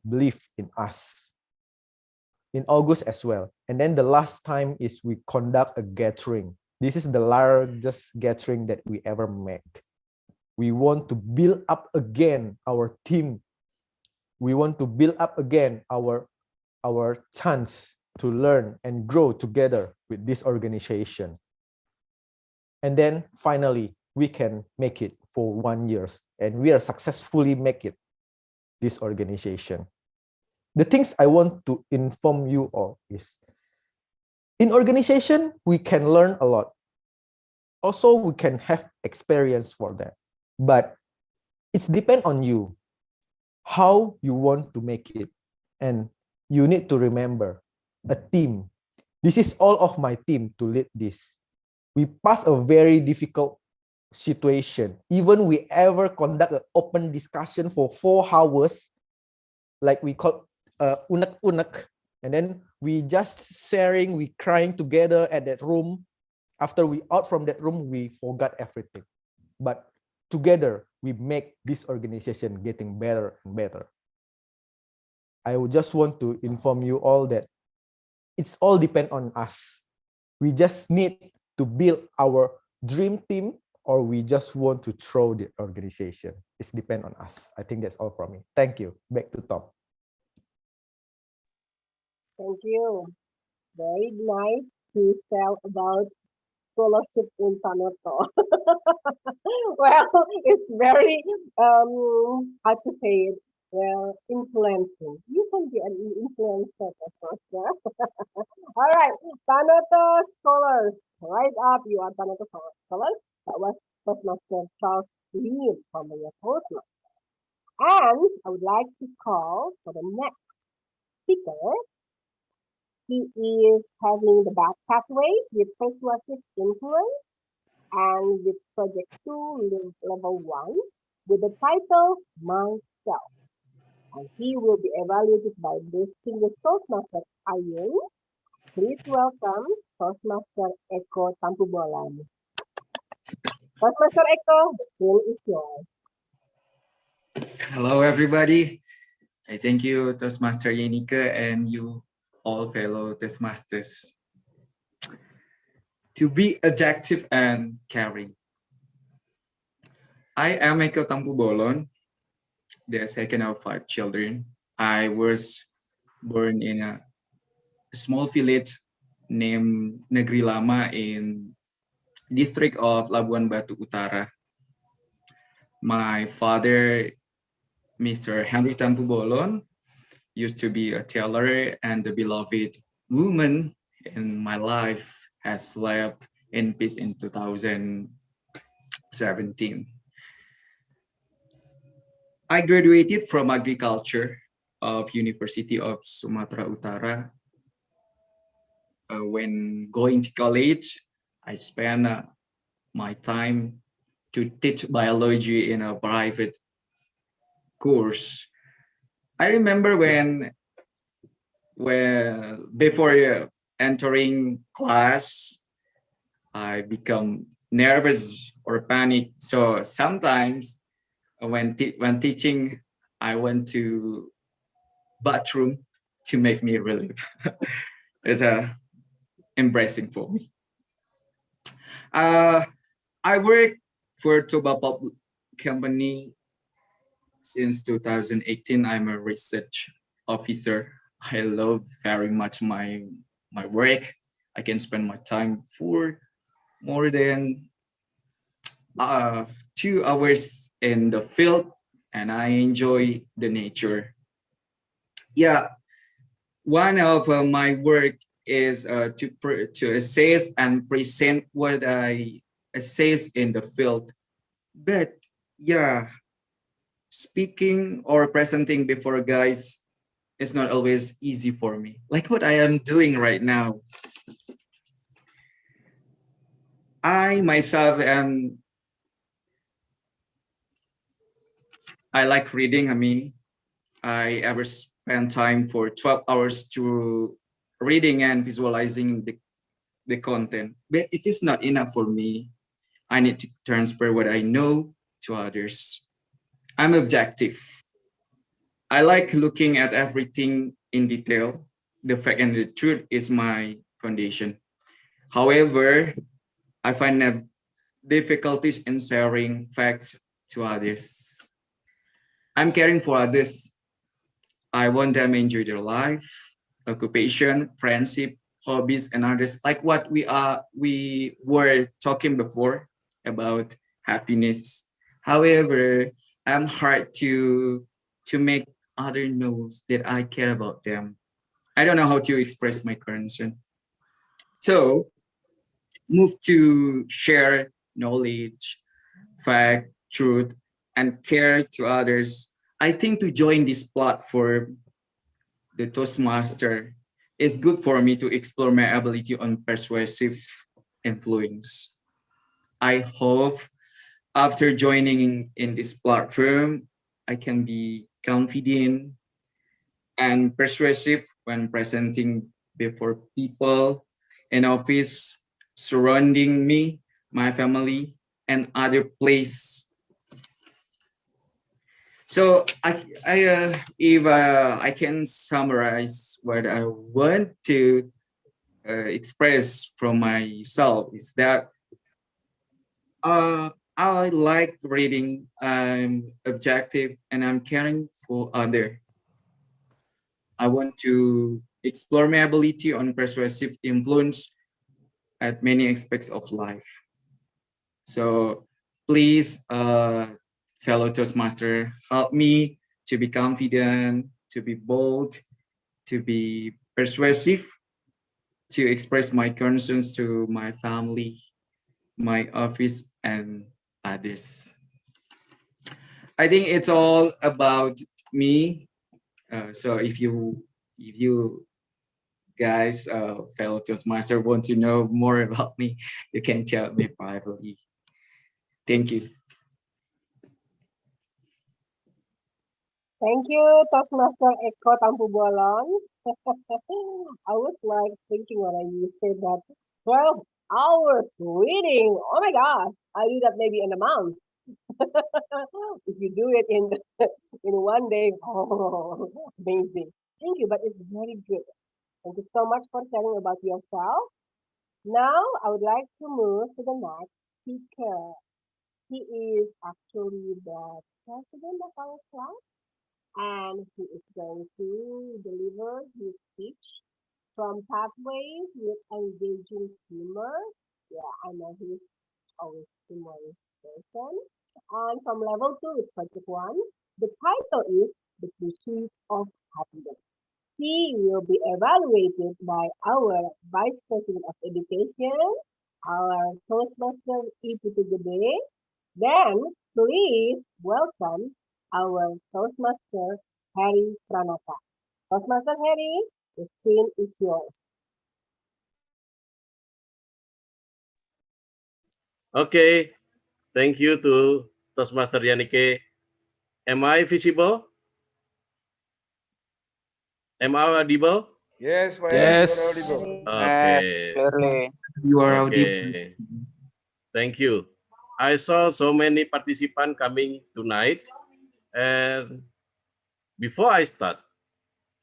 belief in us. In August as well. And then the last time is we conduct a gathering. This is the largest gathering that we ever make. We want to build up again our team. We want to build up again our chance to learn and grow together with this organization. And then finally, we can make it for 1 year, and we are successfully make it, this organization. The things I want to inform you all is, in organization, we can learn a lot. Also, we can have experience for that. But it's depend on you, how you want to make it. And you need to remember, a team. This is all of my team to lead this. We pass a very difficult situation. Even we ever conduct an open discussion for 4 hours, like we call unek-unek, and then we just sharing, we crying together at that room. After we out from that room, we forgot everything. But together, we make this organization getting better and better. I would just want to inform you all that it's all depend on us. We just need to build our dream team, or we just want to throw the organization. It's depend on us. I think that's all from me. Thank you. Back to Tom. Thank you. Very nice to tell about scholarship in Tanoto. Well, it's very how to say it. Well, influencing. You can be an influencer, of course. Yeah? All right, Tanoto scholars, rise up! You are Tanoto scholars. That was Toastmaster Charles Lee from the Toastmaster. And I would like to call for the next speaker. He is having the back pathways with persuasive influence and with project 2 level 1 with the title Myself. And he will be evaluated by distinguished Toastmaster Ayun. Please welcome Toastmaster Eko Tampubolan. Toastmaster Eko, the floor is yours. Hello, everybody. I thank you, Toastmaster Yenika, and you all fellow Toastmasters. To be adjective and caring. I am Eko Tampubolon, the second of 5 children. I was born in a small village named Negeri Lama in district of Labuan Batu Utara. My father, Mr. Henry Tampubolon, used to be a tailor, and the beloved woman in my life has left in peace in 2017. I graduated from agriculture of University of Sumatera Utara. When going to college, I spent my time to teach biology in a private course. I remember when before entering class, I become nervous or panic. So sometimes when teaching, I went to bathroom to make me relief. embarrassing for me. I work for Tobapulp company since 2018. I'm a research officer. I love very much my work. I can spend my time for more than 2 hours in the field, and I enjoy the nature. Yeah, one of my work is to assess and present what I assess in the field. But yeah, speaking or presenting before guys is not always easy for me. Like what I am doing right now. I myself am, I like reading. I mean, I ever spend time for 12 hours to reading and visualizing the content, but it is not enough for me. I need to transfer what I know to others. I'm objective. I like looking at everything in detail. The fact and the truth is my foundation. However, I find that difficulties in sharing facts to others. I'm caring for others. I want them to enjoy their life, occupation, friendship, hobbies, and others. Like what we were talking before about happiness. However, I'm hard to make other knows that I care about them. I don't know how to express my concern. So move to share knowledge, fact, truth, and care to others. I think to join this platform, the Toastmaster, is good for me to explore my ability on persuasive influence. I hope after joining in this platform, I can be confident and persuasive when presenting before people in office surrounding me, my family, and other place. So if I can summarize what I want to express from myself is that I like reading. I'm objective and I'm caring for other. I want to explore my ability on persuasive influence at many aspects of life. So please, fellow Toastmaster, help me to be confident, to be bold, to be persuasive, to express my concerns to my family, my office, and others. I think it's all about me. So if you guys, fellow Toastmaster, want to know more about me, you can chat me privately. Thank you. Thank you, Toastmaster Eko Tampu Bolon. I was like thinking when you said that 12 hours reading. Oh my gosh, I do that maybe in a month. If you do it in one day, oh, amazing. Thank you, but it's very good. Thank you so much for sharing about yourself. Now, I would like to move to the next speaker. He is actually the president of our class, and he is going to deliver his speech from Pathways with Engaging Humor. Yeah, I know he's always humorous person. And from level 2 is project 1. The title is The Pursuit of Happiness. He will be evaluated by our Vice President of Education, our Toastmaster Ipu Gede. Then, please welcome our Toastmaster Harry Pranata. Toastmaster Harry, the screen is yours. Okay, thank you to Toastmaster Yanike. Am I visible? Am I audible? Yes, Pak Heri, you Yes. are audible. Yes, Okay. clearly. You are audible. Okay. Thank you. I saw so many participants coming tonight. And before I start,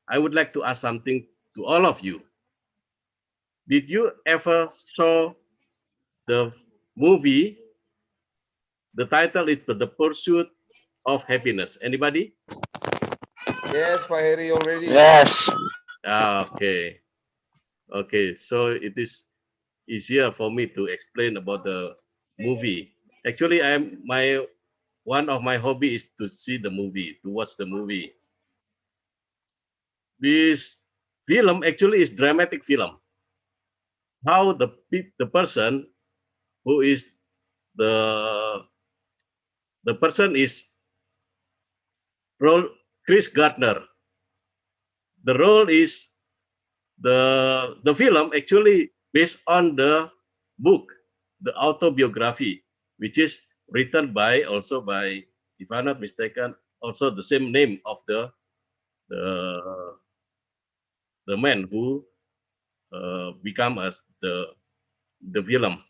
I would like to ask something to all of you. Did you ever saw the movie? The title is The Pursuit of Happiness. Anybody? Yes, Pak Heri already. Yes. Okay. Okay. So it is easier for me to explain about the movie. Actually, one of my hobby is to see the movie, to watch the movie. This film actually is dramatic film. How the person who is the person is role Chris Gardner. The role is the film actually based on the book, the autobiography, which is written by also by, if I'm not mistaken, also the same name of the the man who become as the film.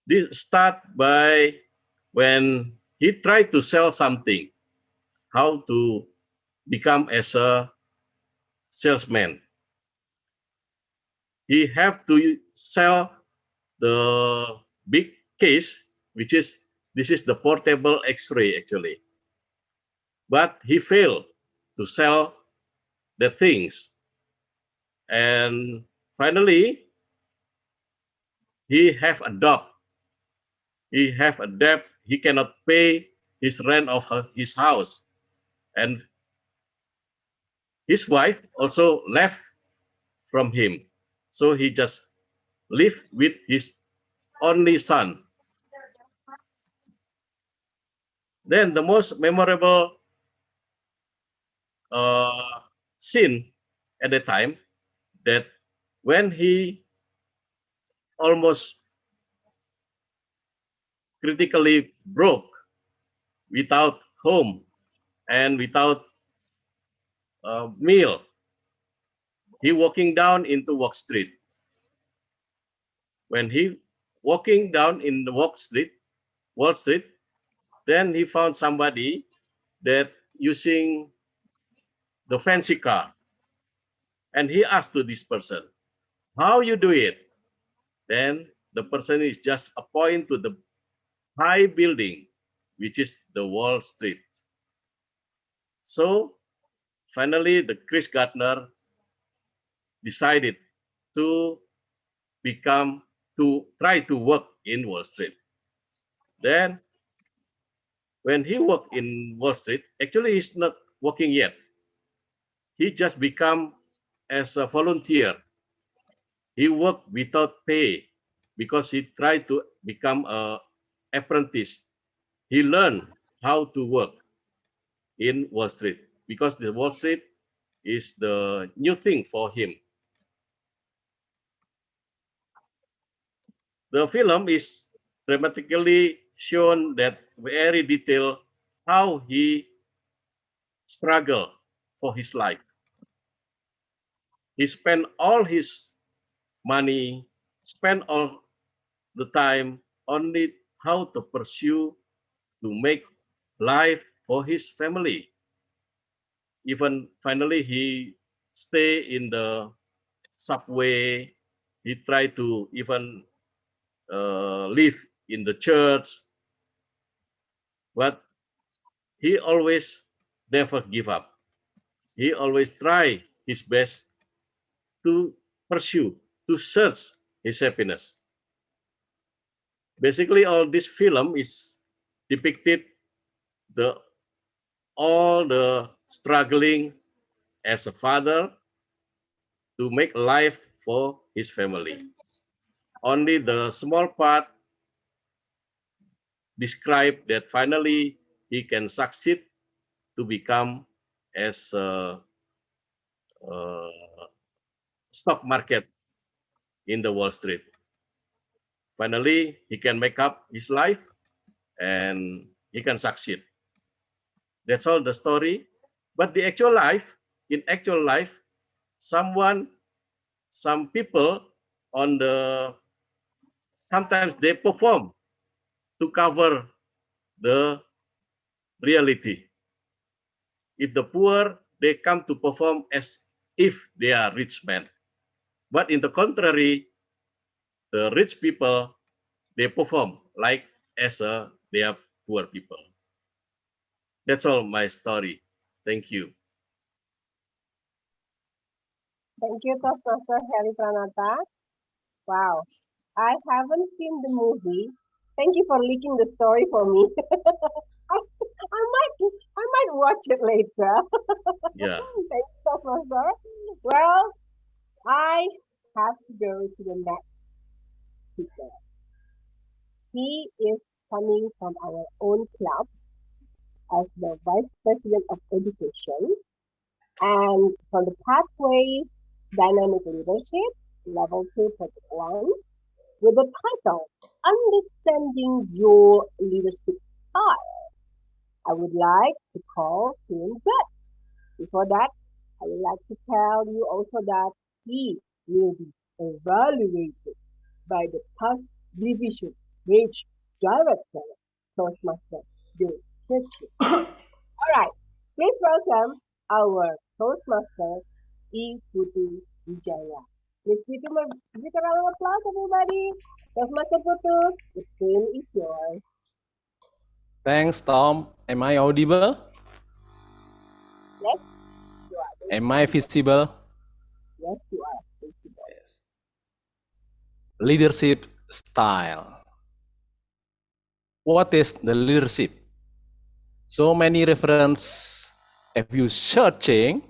This start by when he tried to sell something, how to become as a salesman. He have to sell the big case, which is this is the portable X-ray actually. But he failed to sell the things, and finally he have a debt. He have a debt. He cannot pay his rent of his house, and his wife also left from him. So he just lived with his only son. Then the most memorable scene at the time that when he almost critically broke without home and without meal, he walking down into Wall Street. When he walking down in the Wall Street, then he found somebody that using the fancy car, and he asked to this person, "How you do it?" Then the person is just a point to the high building, which is the Wall Street. So finally, the Chris Gardner decided to try to work in Wall Street. Then when he worked in Wall Street, actually he's not working yet. He just become as a volunteer. He worked without pay because he tried to become a apprentice. He learned how to work in Wall Street because the Wall Street is the new thing for him. The film is dramatically shown that very detailed how he struggled for his life. He spent all his money, spent all the time only how to pursue to make life for his family. Even finally he stay in the subway. He tried to even live in the church, but he always never give up. He always try his best to pursue, to search his happiness. Basically, all this film is depicted the all the struggling as a father to make life for his family. Only the small part describe that finally he can succeed to become as a, stock market in the Wall Street. Finally, he can make up his life and he can succeed. That's all the story. But the actual life, in actual life, some people on the, sometimes they perform to cover the reality. If the poor, they come to perform as if they are rich men. But in the contrary, the rich people, they perform like as they are poor people. That's all my story. Thank you. Thank you, Toastmaster Harry Pranata. Wow, I haven't seen the movie. Thank you for leaking the story for me. I might watch it later. Yeah. Thank you, Toastmaster. Well, I have to go to the next speaker. He is coming from our own club as the Vice President of Education and from the Pathways Dynamic Leadership, Level 2, Project 1, with the title Understanding Your Leadership Style. I would like to call him Brett. Before that, I would like to tell you also that he will be evaluated by the Task Division Bridge Director, Toastmaster Bill Ritchie. All right, please welcome our Toastmaster E. Putu Wijaya. Let's give him a big round of applause, everybody. Toastmaster Putu, the screen is yours. Thanks, Tom. Am I audible? Yes, you are. Am I visible? Yes, you are. Yes. Leadership style. What is the leadership? So many reference if you searching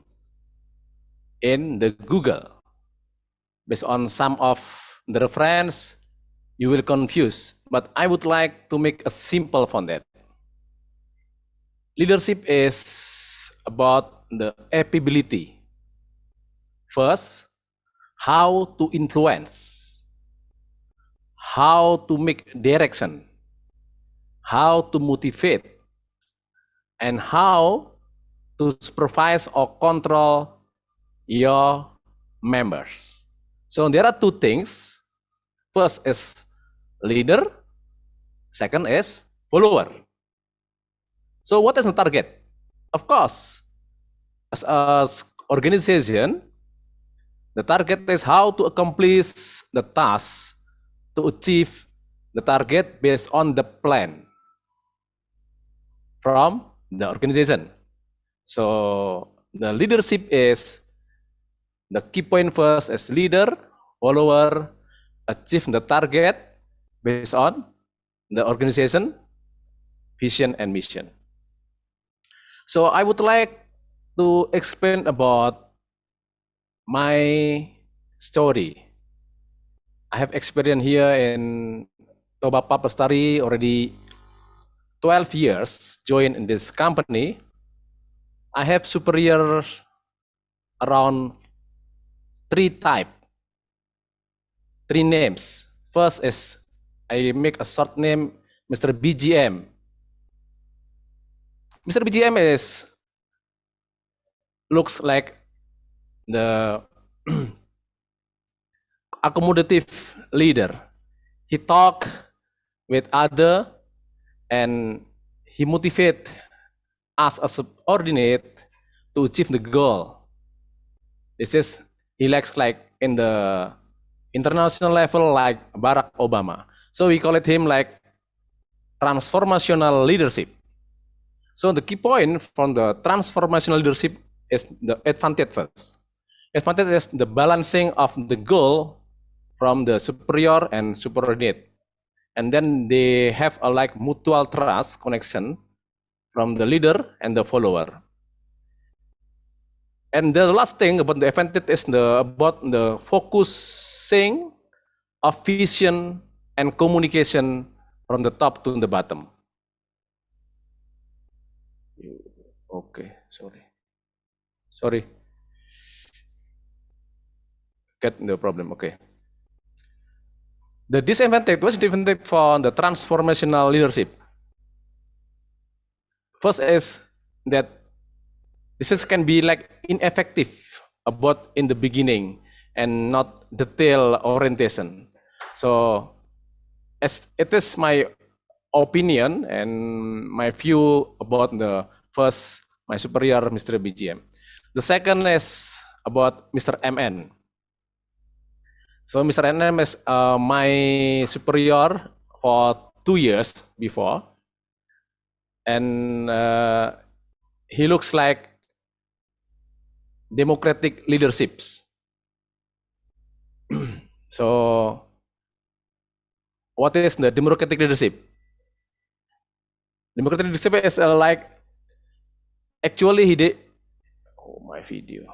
in the Google. Based on some of the reference, you will confuse. But I would like to make a simple from that. Leadership is about the ability. First, how to influence, how to make direction, how to motivate, and how to supervise or control your members. So there are two things. First is leader, second is follower. So what is the target? Of course, as an organization, the target is how to accomplish the task to achieve the target based on the plan from the organization. So the leadership is the key point first as leader, follower, achieve the target based on the organization, vision and mission. So I would like to explain about my story. I have experience here in Tobapulp Lestari already 12 years joined in this company. I have superior around three names. First is I make a short name, Mr. BGM. Mr. BGM is looks like the accommodative leader. He talk with other and he motivate us as subordinate to achieve the goal. This is he likes like in the international level like Barack Obama. So we call it him like transformational leadership. So the key point from the transformational leadership is the advantage first. Advantage is the balancing of the goal from the superior and subordinate. And then they have a like mutual trust connection from the leader and the follower. And the last thing about the advantage is about the focusing of vision and communication from the top to the bottom. Okay, sorry. Get the problem, okay. The disadvantage, what's the disadvantage for the transformational leadership? First is that this can be like ineffective about in the beginning and not detail orientation. So as it is my opinion and my view about the first, my superior, Mr. BGM. The second is about Mr. MN. So Mr. NM is my superior for 2 years before, and he looks like democratic leaderships. So what is the democratic leadership? Democratic leadership is like, actually he did, oh my video.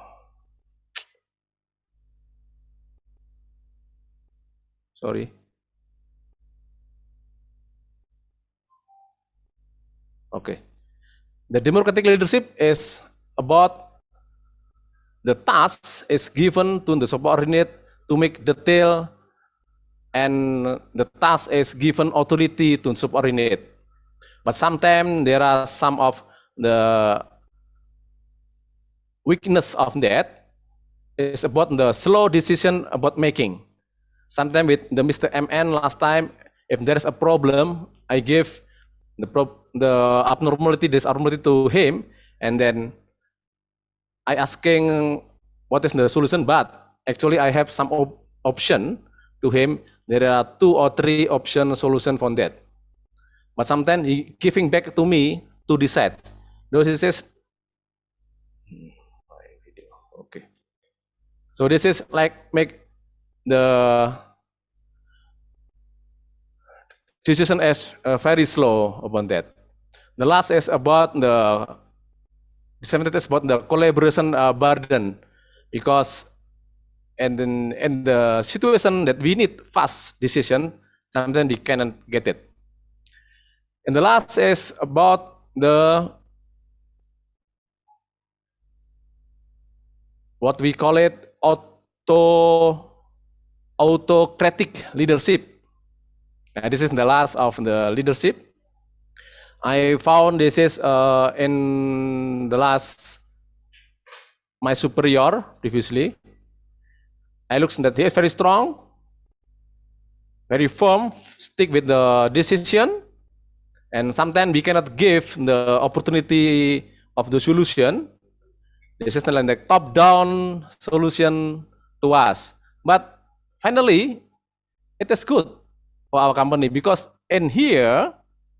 Sorry. Okay. The democratic leadership is about the task is given to the subordinate to make detail, and the task is given authority to subordinate. But sometimes there are some of the weakness of that is about the slow decision about making. Sometimes with the Mr. MN last time, if there is a problem, I give the abnormality, disabnormality to him, and then I asking what is the solution, but actually I have some option to him. There are 2 or 3 option solution for that. But sometimes he giving back to me to decide. Those he says, okay. So this is like make the decision as very slow about that. The last is about the is about the collaboration burden, because and then in the situation that we need fast decision, sometimes we cannot get it. And the last is about the what we call it autocratic leadership. This is the last of the leadership. I found this is in the last my superior previously. I look that he is very strong, very firm, stick with the decision, and sometimes we cannot give the opportunity of the solution. This is like the top-down solution to us. But finally, it is good for our company, because in here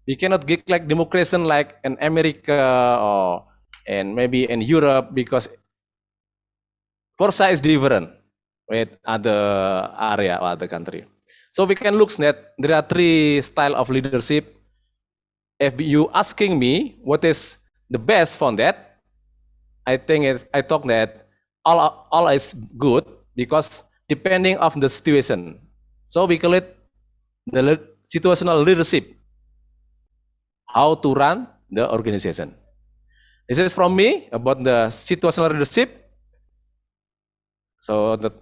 we cannot get like democracy like in America or and maybe in Europe, because Forza is different with other area or other country. So we can look that there are 3 style of leadership. If you asking me what is the best for that, I think I talk that all is good, because depending of the situation. So we call it the situational leadership, how to run the organization. This is from me about the situational leadership. So that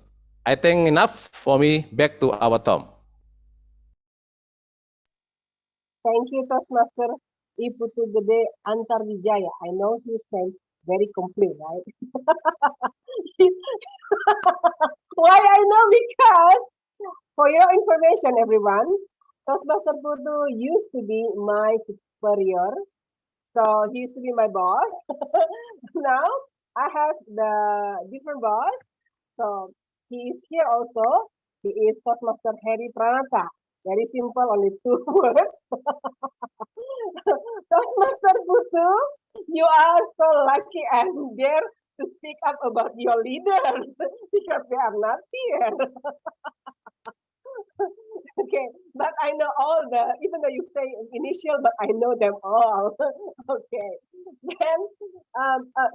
I think enough for me. Back to our Tom. Thank you, Toastmaster Iputu Gede Antarwijaya. I know his name very complete, right? Why I know? Because for your information, everyone, Toastmaster Putu used to be my superior. So he used to be my boss. Now I have the different boss. So he is here also. He is Toastmaster Heri Pranata. Very simple, only 2 words. Toastmaster Putu, you are so lucky and dare to speak up about your leaders because they are not here. Okay, but I know all even though you say initial, but I know them all. Okay, then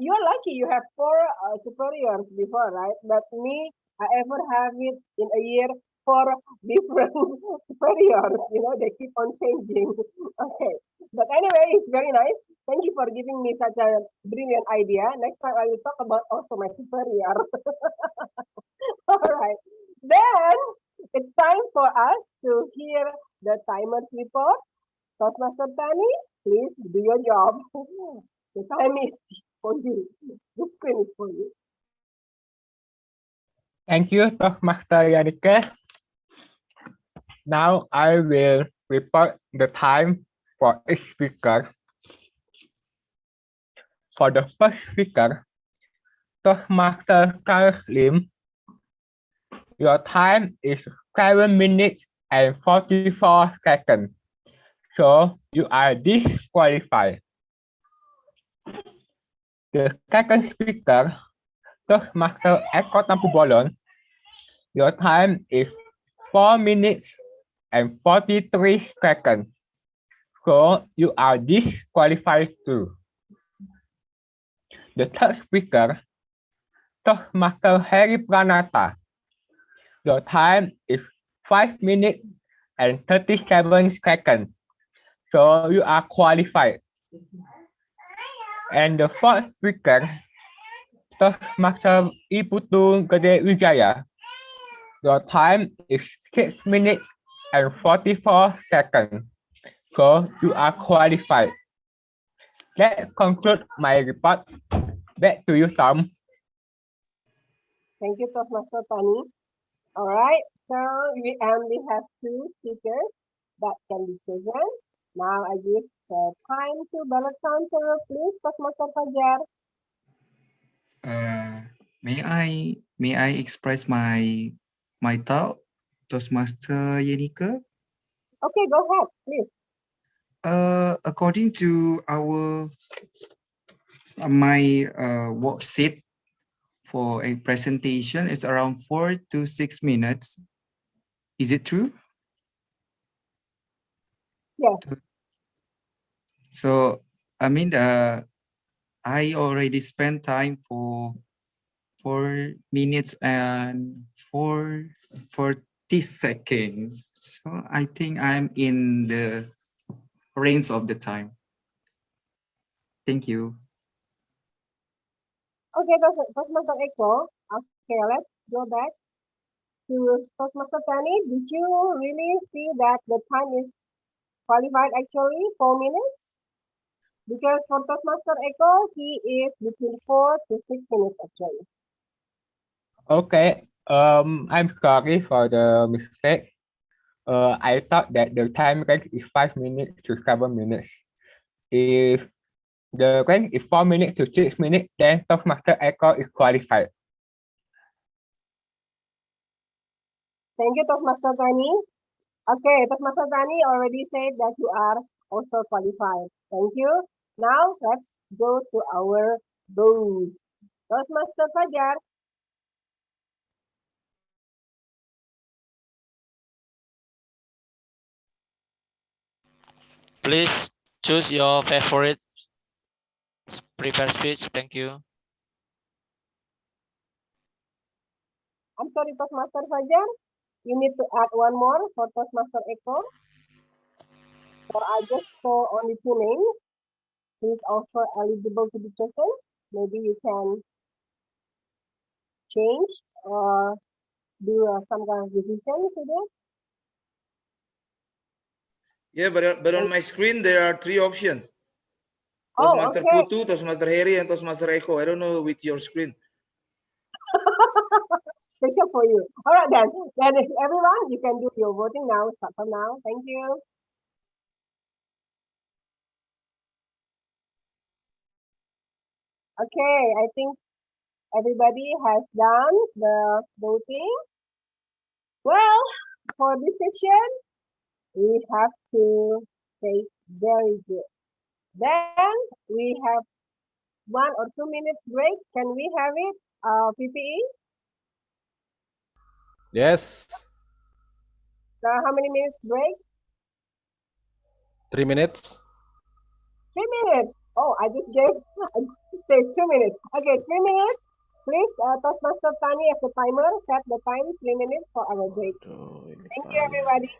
you're lucky you have 4 superiors before, right? But me, I ever have it in a year 4 different superiors. You know, they keep on changing. Okay, but anyway, it's very nice. Thank you for giving me such a brilliant idea. Next time I will talk about also my superior. All right, then it's time for us to hear the timer's report. Toastmaster Tani, please do your job. The time is for you. The screen is for you. Thank you, Toastmaster Yanika. Now I will report the time for each speaker. For the first speaker, Toastmaster Carlos Lim, Your time is 7 minutes and 44 seconds. So you are disqualified. The second speaker, Toastmaster Eko Tampu. Your time is 4 minutes and 43 seconds. So you are disqualified too. The third speaker, Toastmaster Harry Pranata. Your time is 5 minutes and 37 seconds. So you are qualified. And the fourth speaker, Toastmaster Iputu Gede Wijaya. Your time is 6 minutes and 44 seconds. So you are qualified. That concludes my report. Back to you, Tom. Thank you, Toastmaster Tani. All right, so we only have two speakers that can be chosen. Now I give the time to ballot counter, please, Toastmaster Fajar. May I express my thought, Toastmaster Yenika? Okay, go ahead, please. According to my worksheet for a presentation, it's around 4 to 6 minutes. Is it true? Yes. So I mean, I already spent time for 4 minutes and 40 seconds. So I think I'm in the range of the time. Thank you. Okay, Toastmaster Eko. Okay, let's go back to Toastmaster Tani. Did you really see that the time is qualified actually 4 minutes? Because for Toastmaster Eko, he is between 4 to 6 minutes actually. Okay. I'm sorry for the mistake. I thought that the time range is 5 minutes to 7 minutes. If the range is 4 minutes to 6 minutes, then Toastmaster Echo is qualified. Thank you, Toastmaster Tani. Okay, Toastmaster Tani already said that you are also qualified. Thank you. Now let's go to our vote. Toastmaster Fajar. Please choose your favorite prepare speech. Thank you. I'm sorry, Toastmaster Fajar. You need to add one more for Toastmaster Eko. So I just saw only two names. He's also eligible to be chosen. Maybe you can change or do some kind of revision today. Yeah, but on my screen there are three options. Oh, Toastmaster okay. Putu, Toastmaster Harry, and Toastmaster Eko. I don't know which your screen. Special for you. All right then. Then everyone, you can do your voting now. Start from now. Thank you. Okay, I think everybody has done the voting. Well, for this session, we have to say very good. Then we have 1 or 2 minutes break. Can we have it, PPE? Yes. So how many minutes break? 3 minutes. 3 minutes. Oh, I just gave, I just said 2 minutes. Okay, 3 minutes. Please, Toastmaster Tani as the timer, set the time 3 minutes for our break. Thank you, everybody.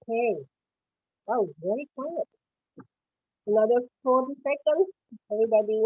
Okay. Oh, very quiet. Another 40 seconds. Everybody.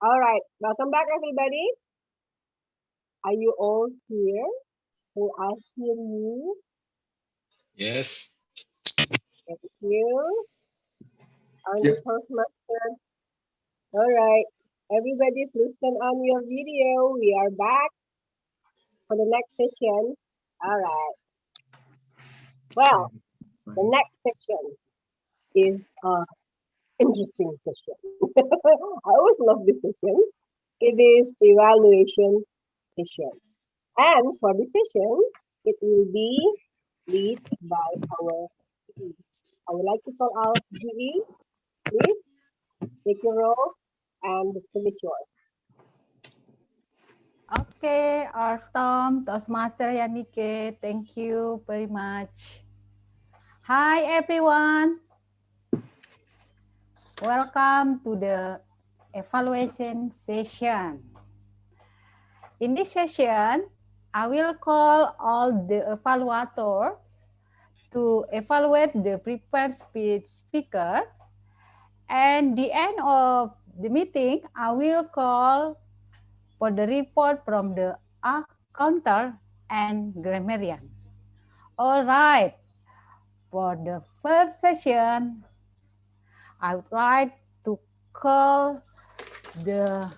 All right. Welcome back, everybody. Are you all here? Can I hear you? Yes. Thank you. I'm the Yep. Toastmaster. All right. Everybody, please turn on your video. We are back for the next session. All right. Well, the next session is interesting session. I always love this session. It is evaluation session. And for this session, it will be led by our GE. I would like to call out GE. Please take your role and the stage is yours. Okay, our Tom, Toastmaster Yanike, thank you very much. Hi, everyone. Welcome to the evaluation session. In this session, I will call all the evaluators to evaluate the prepared speech speaker. And the end of the meeting, I will call for the report from the counter and grammarian. All right, for the first session, I would like to call the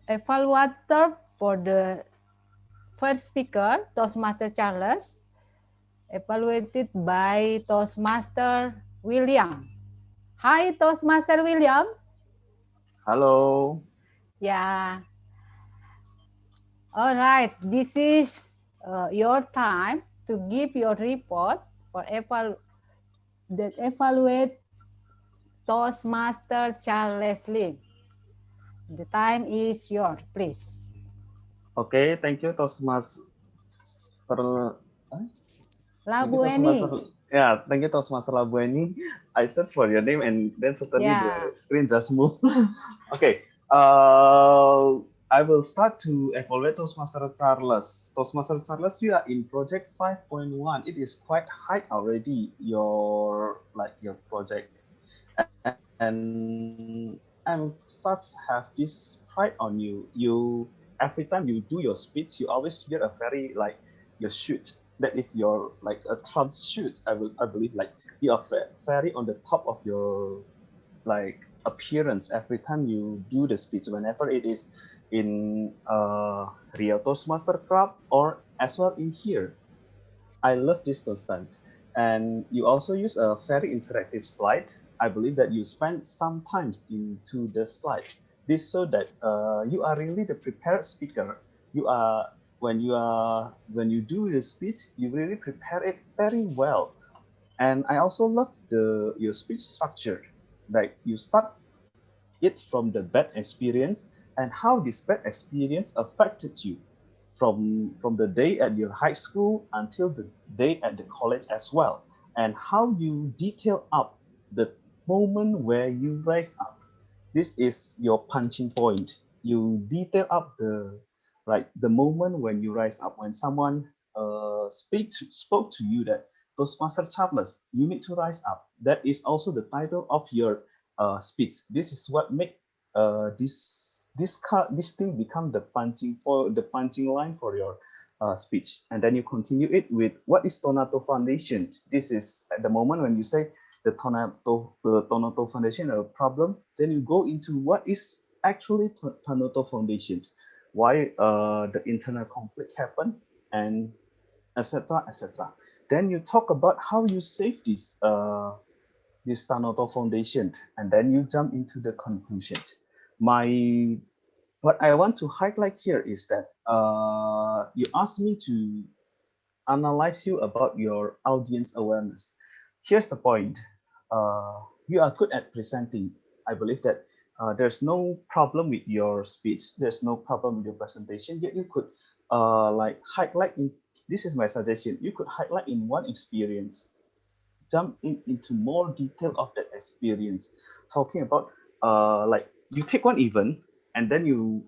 evaluator for the first speaker, Toastmaster Charles, evaluated by Toastmaster William. Hi, Toastmaster William. Hello. Yeah. All right. This is your time to give your report for evaluate Toastmaster Charles Lim. The time is yours, please. Okay, thank you, Toastmaster. Thank you, Labueni. Toastmaster. Yeah, thank you, Toastmaster Labueni. I searched for your name and then suddenly Yeah. the screen just moved. Okay. I will start to evaluate Toastmaster Charles. Toastmaster Charles, you are in project 5.1. It is quite high already, your project. And I'm such have this pride on you. Every time you do your speech, you always wear a very your shoot. That is your a Trump shoot. I believe you are very on the top of your appearance every time you do the speech. Whenever it is in Rio Toastmaster Club or as well in here. I love this constant. And you also use a very interactive slide. I believe that you spend some times into the slide. This so that you are really the prepared speaker. You are when you do the speech, you really prepare it very well. And I also love your speech structure. Like you start it from the bad experience and how this bad experience affected you from the day at your high school until the day at the college as well, and how you detail up the moment where you rise up. This is your punching point. You detail up the moment when you rise up, when someone spoke to you that Toastmaster Charles, you need to rise up. That is also the title of your speech. This is what make this thing become the punching line for your speech. And then you continue it with what is Tonato Foundation. This is at the moment when you say the Tonato Foundation a problem, then you go into what is actually Tonato Foundation, why the internal conflict happened, and etc. etc. Then you talk about how you save this Tanoto Foundation, and then you jump into the conclusion. What I want to highlight here is that you asked me to analyze you about your audience awareness. Here's the point. You are good at presenting. I believe that there's no problem with your speech. There's no problem with your presentation. Yet you could like highlight in, this is my suggestion. You could highlight in one experience, jump into more detail of that experience, talking about like you take one event and then you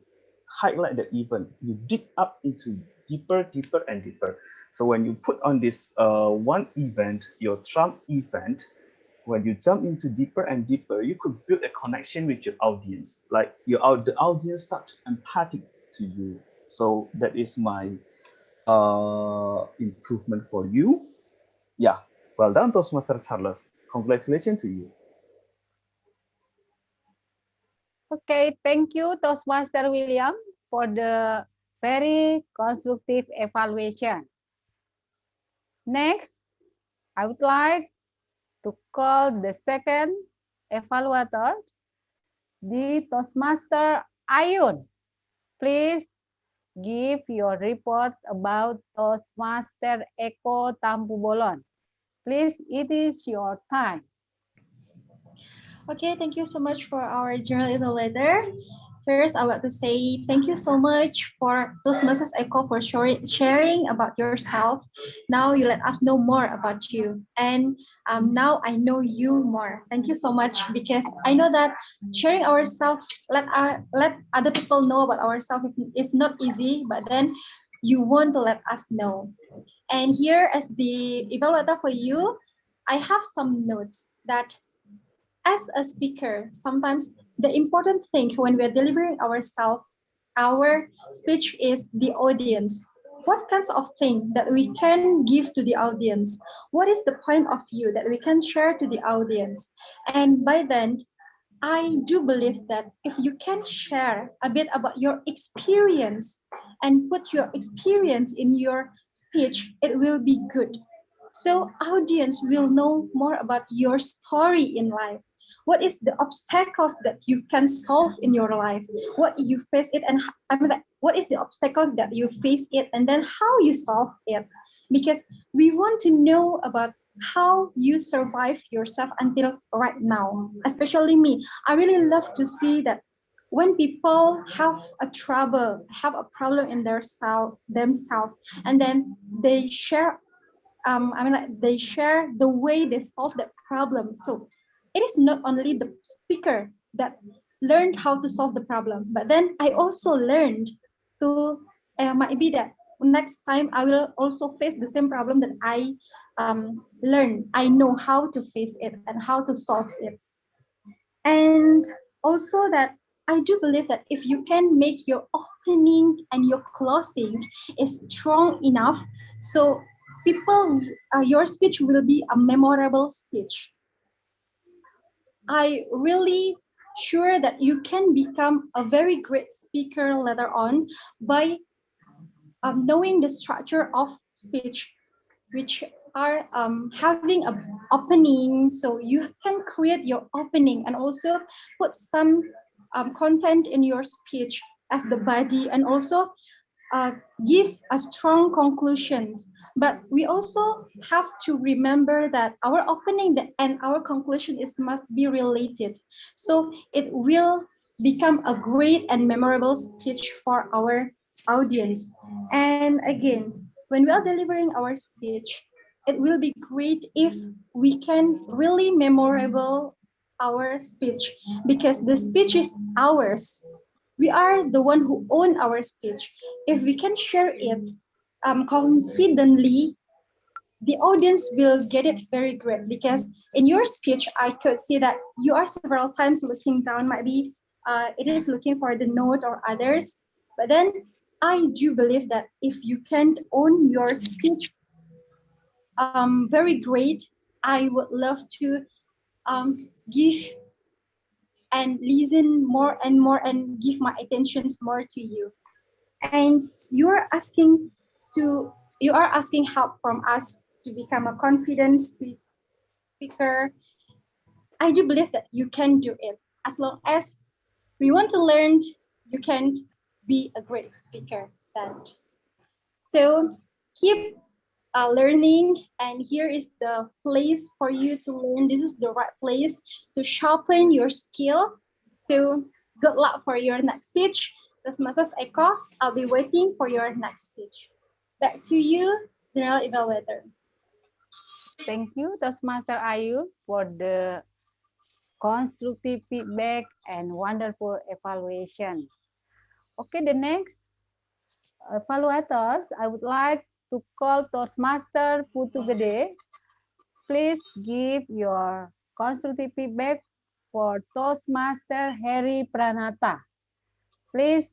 highlight the event, you dig up into deeper and deeper. So when you put on this one event, your Trump event, when you jump into deeper and deeper, you could build a connection with your audience, like the audience start to empathic to you. So that is my improvement for you. Yeah, well done, Toastmaster Charles. Congratulations to you. Okay, thank you, Toastmaster William, for the very constructive evaluation. Next, I would like to call the second evaluator, the Toastmaster Ayun. Please give your report about Toastmaster Eko Tampu Bolon. Please, it is your time. Okay, thank you so much for our general evaluator. First, I want to say thank you so much for Toastmasters Eko for sharing about yourself. Now you let us know more about you. And now I know you more. Thank you so much, because I know that sharing ourselves, let other people know about ourselves is not easy, but then you want to let us know. And here as the evaluator for you, I have some notes that as a speaker, sometimes the important thing when we're delivering ourselves, our speech is the audience. What kinds of thing that we can give to the audience? What is the point of view that we can share to the audience? And by then, I do believe that if you can share a bit about your experience and put your experience in your speech, it will be good. So audience will know more about your story in life. What is the obstacles that you can solve in your life? What you face it, and I mean, like, what is the obstacle that you face it, and then how you solve it? Because we want to know about how you survive yourself until right now. Especially me, I really love to see that when people have a trouble, have a problem in their themselves, and then they share they share the way they solve that problem. So it is not only the speaker that learned how to solve the problem, but then I also learned to, might be that next time I will also face the same problem that I learned. I know how to face it and how to solve it. And also that I do believe that if you can make your opening and your closing is strong enough, so people, your speech will be a memorable speech. I really sure that you can become a very great speaker later on by knowing the structure of speech, which are having a opening. So you can create your opening and also put some content in your speech as the body, and also give a strong conclusions. But we also have to remember that our opening and our conclusion must be related. So it will become a great and memorable speech for our audience. And again, when we are delivering our speech, it will be great if we can really memorable our speech, because the speech is ours. We are the one who own our speech. If we can share it confidently, the audience will get it very great, because in your speech, I could see that you are several times looking down, maybe it is looking for the note or others. But then I do believe that if you can own your speech very great, I would love to give and listen more and more and give my attentions more to you. And you are asking help from us to become a confident speaker. I do believe that you can do it. As long as we want to learn, you can be a great speaker then. So keep learning, and here is the place for you to learn. This is the right place to sharpen your skill. So good luck for your next speech. Mrs. Eko, I'll be waiting for your next speech. Back to you, General Evaluator. Thank you, Toastmaster Ayu, for the constructive feedback and wonderful evaluation. Okay, the next evaluators, I would like to call Toastmaster Putu Gede. Please give your constructive feedback for Toastmaster Heri Pranata. Please,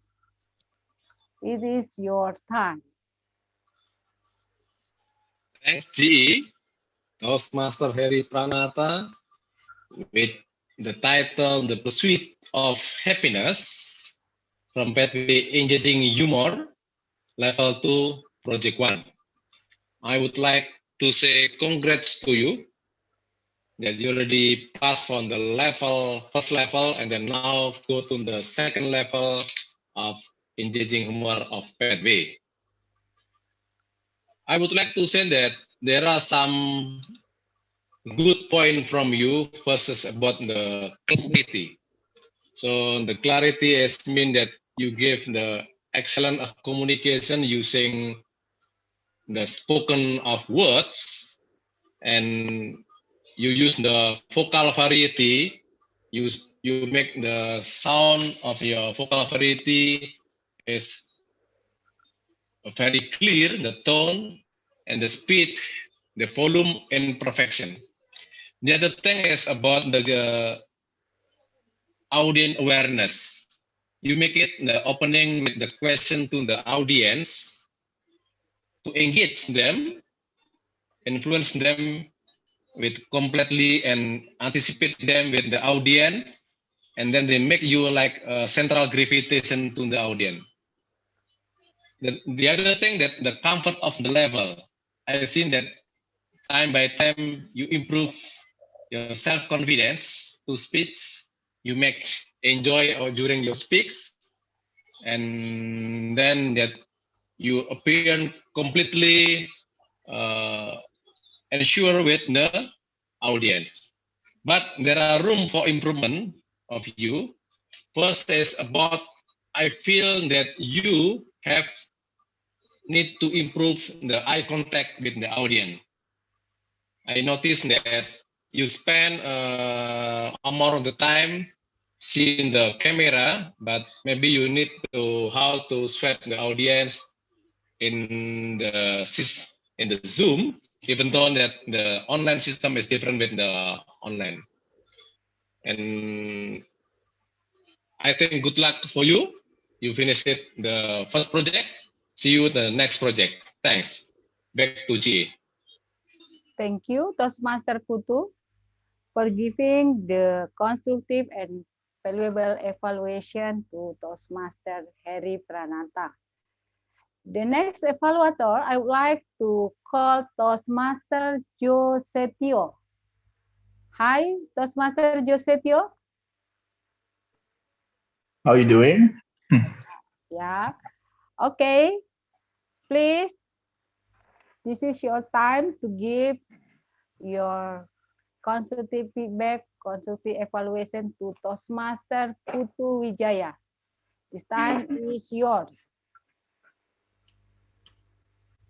it is your time. Thanks, GE. Toastmaster Heri Pranata with the title The Pursuit of Happiness from Pathway Engaging Humor, Level 2, Project 1. I would like to say congrats to you that you already passed from the first level, and then now go to the second level of engaging humor of Pathway. I would like to say that there are some good point from you versus about the clarity. So the clarity is mean that you give the excellent communication using the spoken of words, and you use the vocal variety. You make the sound of your vocal variety is very clear, the tone and the speed, the volume and perfection. The other thing is about the audience awareness. You make it the opening with the question to the audience to engage them, influence them with completely and anticipate them with the audience, and then they make you like a central gravitation to the audience. The other thing that the comfort of the level, I've seen that time by time you improve your self-confidence to speech, you make enjoy or during your speech, and then that you appear completely ensure with the audience. But there are room for improvement of you. First is about, I feel that you have need to improve the eye contact with the audience. I noticed that you spend more of the time seeing the camera, but maybe you need to how to sweat the audience in the Zoom, even though that the online system is different with the online. And I think good luck for you. You finish it the first project. See you the next project. Thanks. Back to G. Thank you, Toastmaster Putu, for giving the constructive and valuable evaluation to Toastmaster Heri Pranata. The next evaluator, I would like to call Toastmaster Josetio. Hi, Toastmaster Josetio. How are you doing? Yeah. Okay. Please, this is your time to give your constructive feedback, constructive evaluation to Toastmaster Putu Wijaya. This time is yours.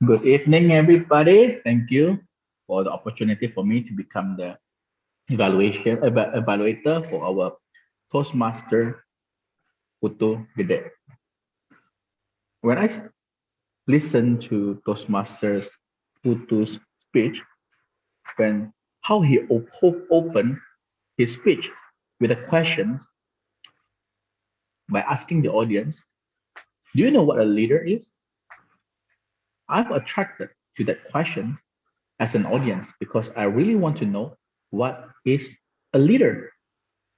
Good evening, everybody. Thank you for the opportunity for me to become the evaluator for our Toastmaster Putu Gede. When I listened to Toastmaster's Putu's speech, when how he opened his speech with the questions by asking the audience, do you know what a leader is? I'm attracted to that question as an audience because I really want to know what is a leader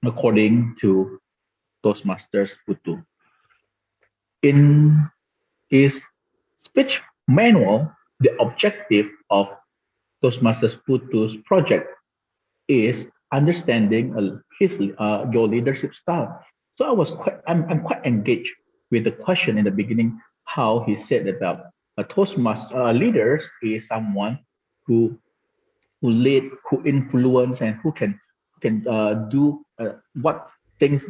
according to Toastmasters Putu. In his speech manual, the objective of Toastmasters Putu's project is understanding your leadership style. So I'm quite engaged with the question in the beginning, how he said about a Toastmaster leaders is someone who lead, who influence, and who can do what things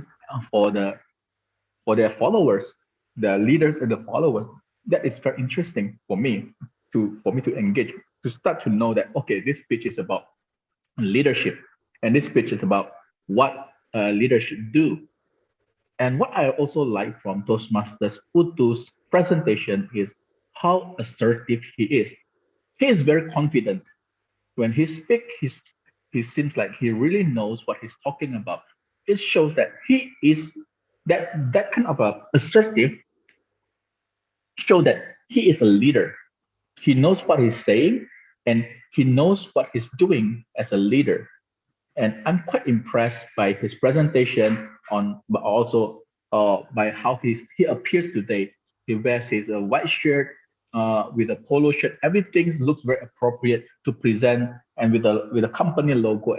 for their followers, the leaders and the followers. That is very interesting for me to engage, to start to know that okay, this speech is about leadership, and this speech is about what leaders should do. And what I also like from Toastmasters Putu's presentation is how assertive he is. He is very confident when he speaks. He seems like he really knows what he's talking about. It shows that he is that kind of a assertive show that he is a leader. He knows what he's saying, and he knows what he's doing as a leader. And I'm quite impressed by his presentation but also by how he appears today. He wears his white shirt with a polo shirt. Everything looks very appropriate to present, and with a company logo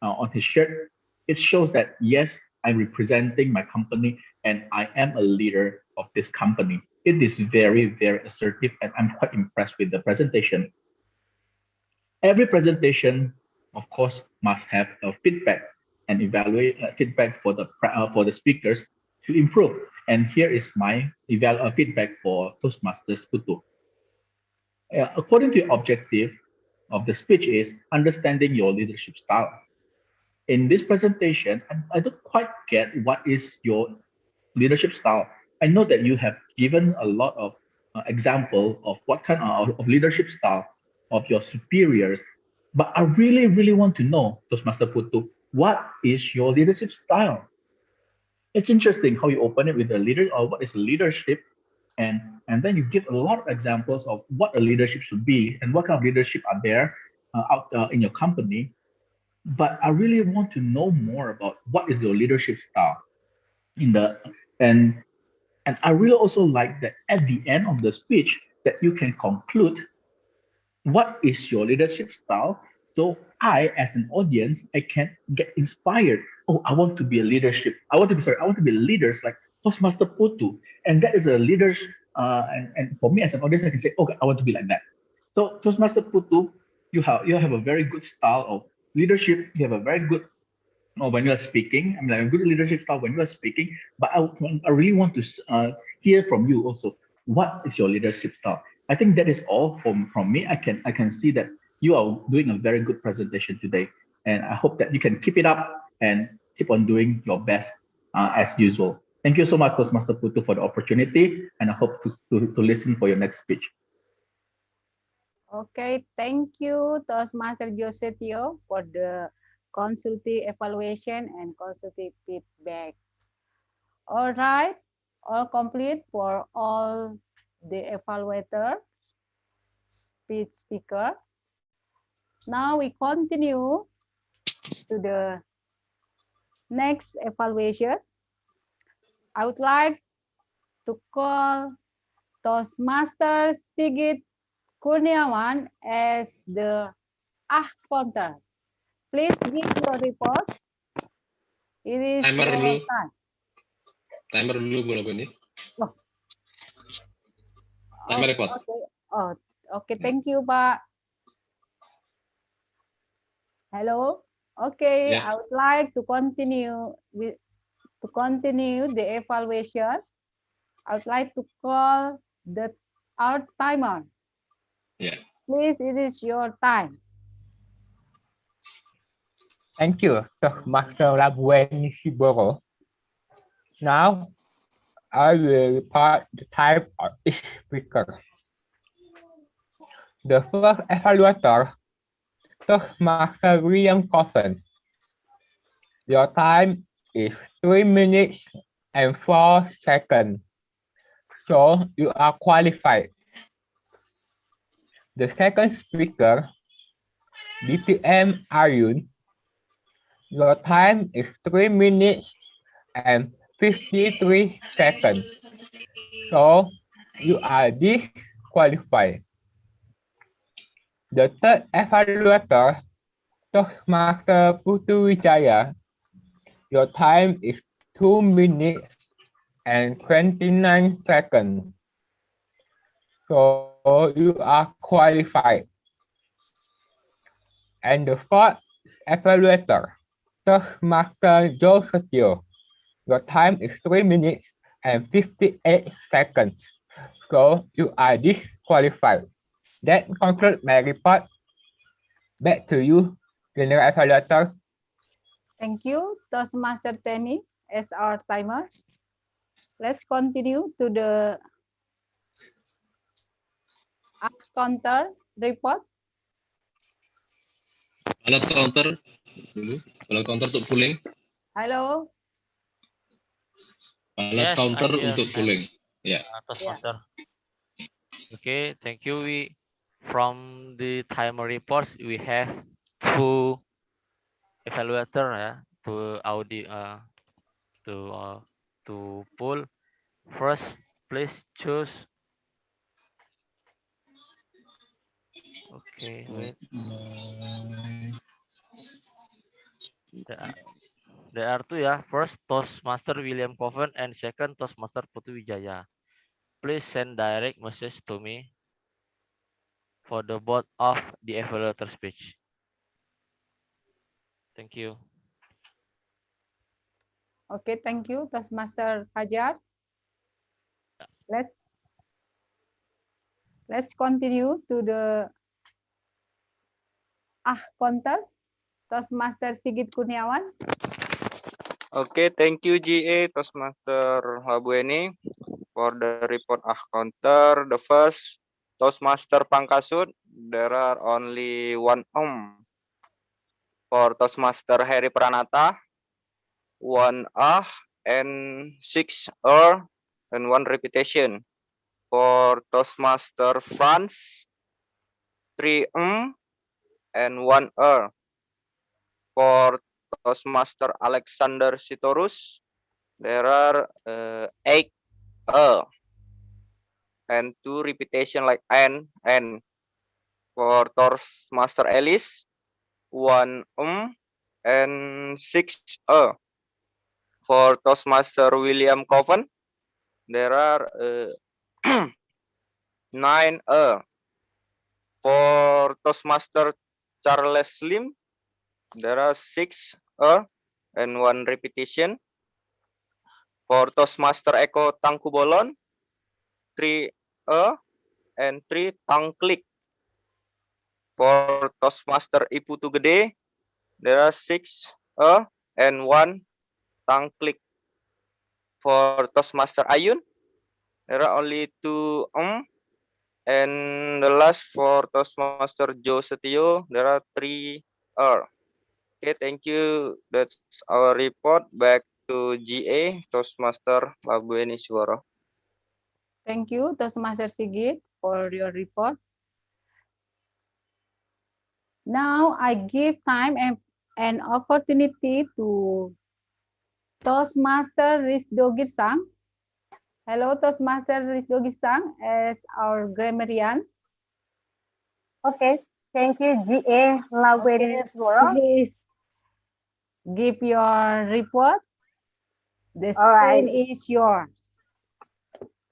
on his shirt. It shows that yes, I'm representing my company and I am a leader of this company. It is very, very assertive, and I'm quite impressed with the presentation. Every presentation, of course, must have a feedback and evaluate feedback for the speakers to improve. And here is my feedback for Toastmasters Putu. According to the objective of the speech is understanding your leadership style. In this presentation, I don't quite get what is your leadership style. I know that you have given a lot of example of what kind of leadership style of your superiors, but I really, really want to know, Toastmaster Putu, what is your leadership style? It's interesting how you open it with the leader or what is leadership, and then you give a lot of examples of what a leadership should be and what kind of leadership are there out in your company. But I really want to know more about what is your leadership style in the and and I really also like that at the end of the speech that you can conclude what is your leadership style. So I, as an audience, I can get inspired. Oh, I want to be a leadership. I want to be leaders like Toastmaster Putu. And that is a leaders. And for me as an audience, I can say, okay, I want to be like that. So Toastmaster Putu, you have a very good style of leadership. You have a very good when you are speaking. I mean, like a good leadership style when you are speaking. But I really want to hear from you also. What is your leadership style? I think that is all from me. I can see that you are doing a very good presentation today, and I hope that you can keep it up and keep on doing your best as usual. Thank you so much, Toastmaster Putu, for the opportunity, and I hope to listen for your next speech. Okay, thank you, Toastmaster Josetio, for the constructive evaluation and constructive feedback. All right, all complete for all the evaluator, speaker. Now we continue to the next evaluation. I would like to call Toastmaster Sigit Kurniawan as the counter. Please give your report. It is Timer your dulu. time. Timer dulu boleh ini. Oh. Timer report. Okay. Oh, okay. Thank you, Pak. Hello. Okay. Yeah. I would like to continue the evaluation. I would like to call our timer. Yeah. Please, it is your time. Thank you, Master Labueni Shiboro. Now, I will report the type of each speaker. The first evaluator, Master William Coffin. Your time is 3 minutes and 4 seconds. So you are qualified. The second speaker, DTM Arun. Your time is 3 minutes and 53 seconds. So you are disqualified. The third evaluator, Toastmaster Putu Wijaya, your time is 2 minutes and 29 seconds. So you are qualified. And the fourth evaluator, Toastmaster Joe Setio, your time is 3 minutes and 58 seconds. So you are disqualified. That concludes my report. Back to you, General Evaluator. Thank you, Toastmaster Tenny, as our timer. Let's continue to the counter report. Ballot counter dulu. Ballot counter untuk polling. Hello. Ballot Yes, counter I'm here. untuk polling. Ya. Toastmaster. Okay, thank you. From the timer reports, we have 2 evaluator to audit to poll. First, please choose. Okay, wait. There are 2 First, Toastmaster William Coven, and second, Toastmaster Putu Wijaya. Please send direct message to me for the both of the evaluator speech. Thank you. Okay, thank you, Toastmaster Fajar. Let's continue to the counter. Toastmaster Sigit Kurniawan. Okay, thank you GA Toastmaster Labueni for the report counter. The first Toastmaster Pangkasut, there are only 1 for Toastmaster Heri Pranata, 1 and 6 and 1 repetition. For Toastmaster Franz, 3 and 1 For Toastmaster Alexander Sitorus, there are 8 and 2 repetition like N. For Toastmaster Ellis, 1 and 6 For Toastmaster William Coven, there are 9 For Toastmaster Charles Slim, there are 6 and 1 repetition. For Toastmaster Eko Tangkubolon, 3 and 3 tongue click. For Toastmaster Iputu Gede, there are 6 and 1 tongue click. For Toastmaster Ayun, there are only 2 and the last for Toastmaster Joe Setio, there are 3 Okay, thank you. That's our report. Back to GA, Toastmaster Labueni Suara. Thank you, Toastmaster Sigit, for your report. Now I give time and an opportunity to Toastmaster Risdo Girsang. Hello, Toastmaster Risdo Girsang, as our grammarian. Okay, thank you, GA Labueni Suara. Please give your report. The screen is yours.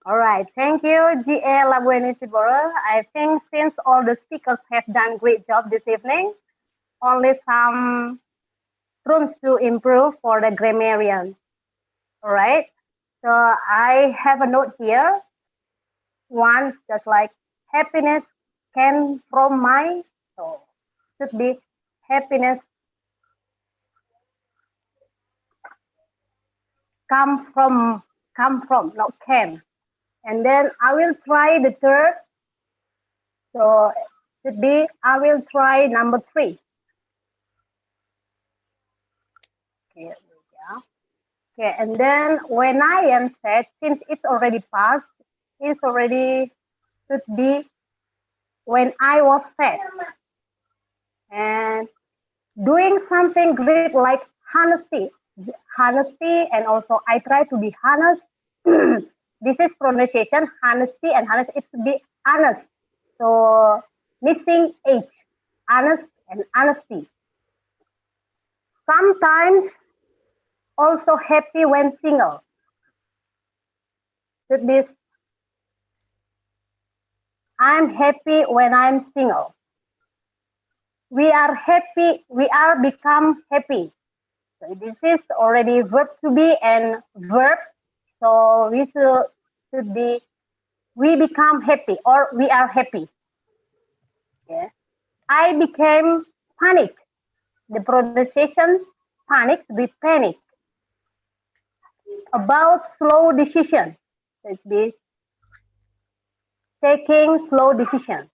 All right, thank you, GA Labueni Sibora. I think since all the speakers have done great job this evening, only some rooms to improve for the grammarians. All right, so I have a note here. One, just like happiness came from my, so should be happiness come from, not came. And then I will try the third. So should be, I will try number 3. Okay, okay, and then when I am sad, since it's already past, it's already should be when I was sad. And doing something great like honesty, and also I try to be honest. This is pronunciation, honesty and honest. It should be honest. So missing age, honest and honesty. Sometimes also happy when single. Should be I'm happy when I'm single. We are happy, we are become happy. So this is already verb to be and verb. So we should be we become happy or we are happy. Yeah. I became panic. The pronunciation panic with panic about slow decision. So it be taking slow decision.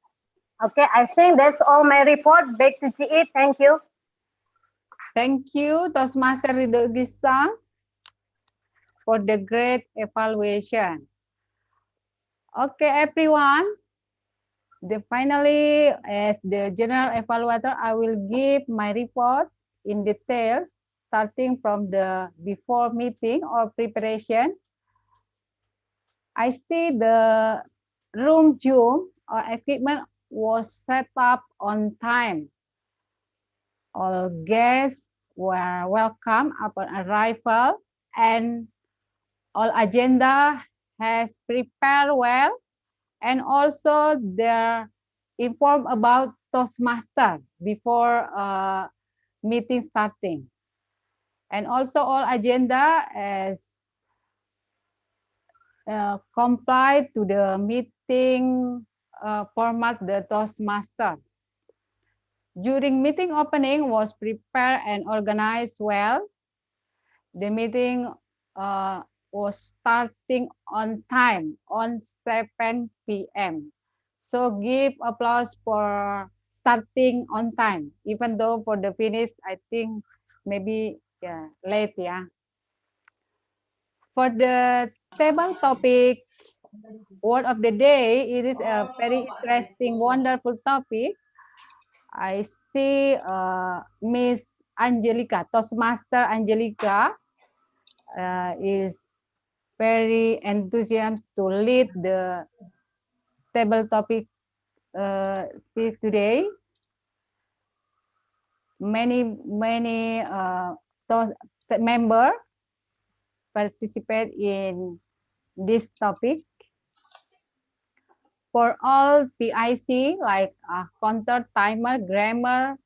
Okay, I think that's all my report. Back to GE. Thank you. Thank you, Toastmaster Ridho-Gisang, for the great evaluation. Okay, everyone. Finally, as the general evaluator, I will give my report in details, starting from the before meeting or preparation. I see the room Zoom or equipment was set up on time. All guests were welcome upon arrival and all agenda has prepared well, and also they're informed about Toastmaster before meeting starting. And also all agenda is comply to the meeting format the Toastmaster. During meeting opening was prepared and organized well. The meeting was starting on time on 7 p.m. So give applause for starting on time, even though for the finish, I think maybe late, yeah. For the table topic, word of the day, it is a very interesting, wonderful topic. I see Miss Angelica, Toastmaster Angelica, is very enthusiastic to lead the table topic speech today. Many members participate in this topic. For all PIC like counter, timer, grammar,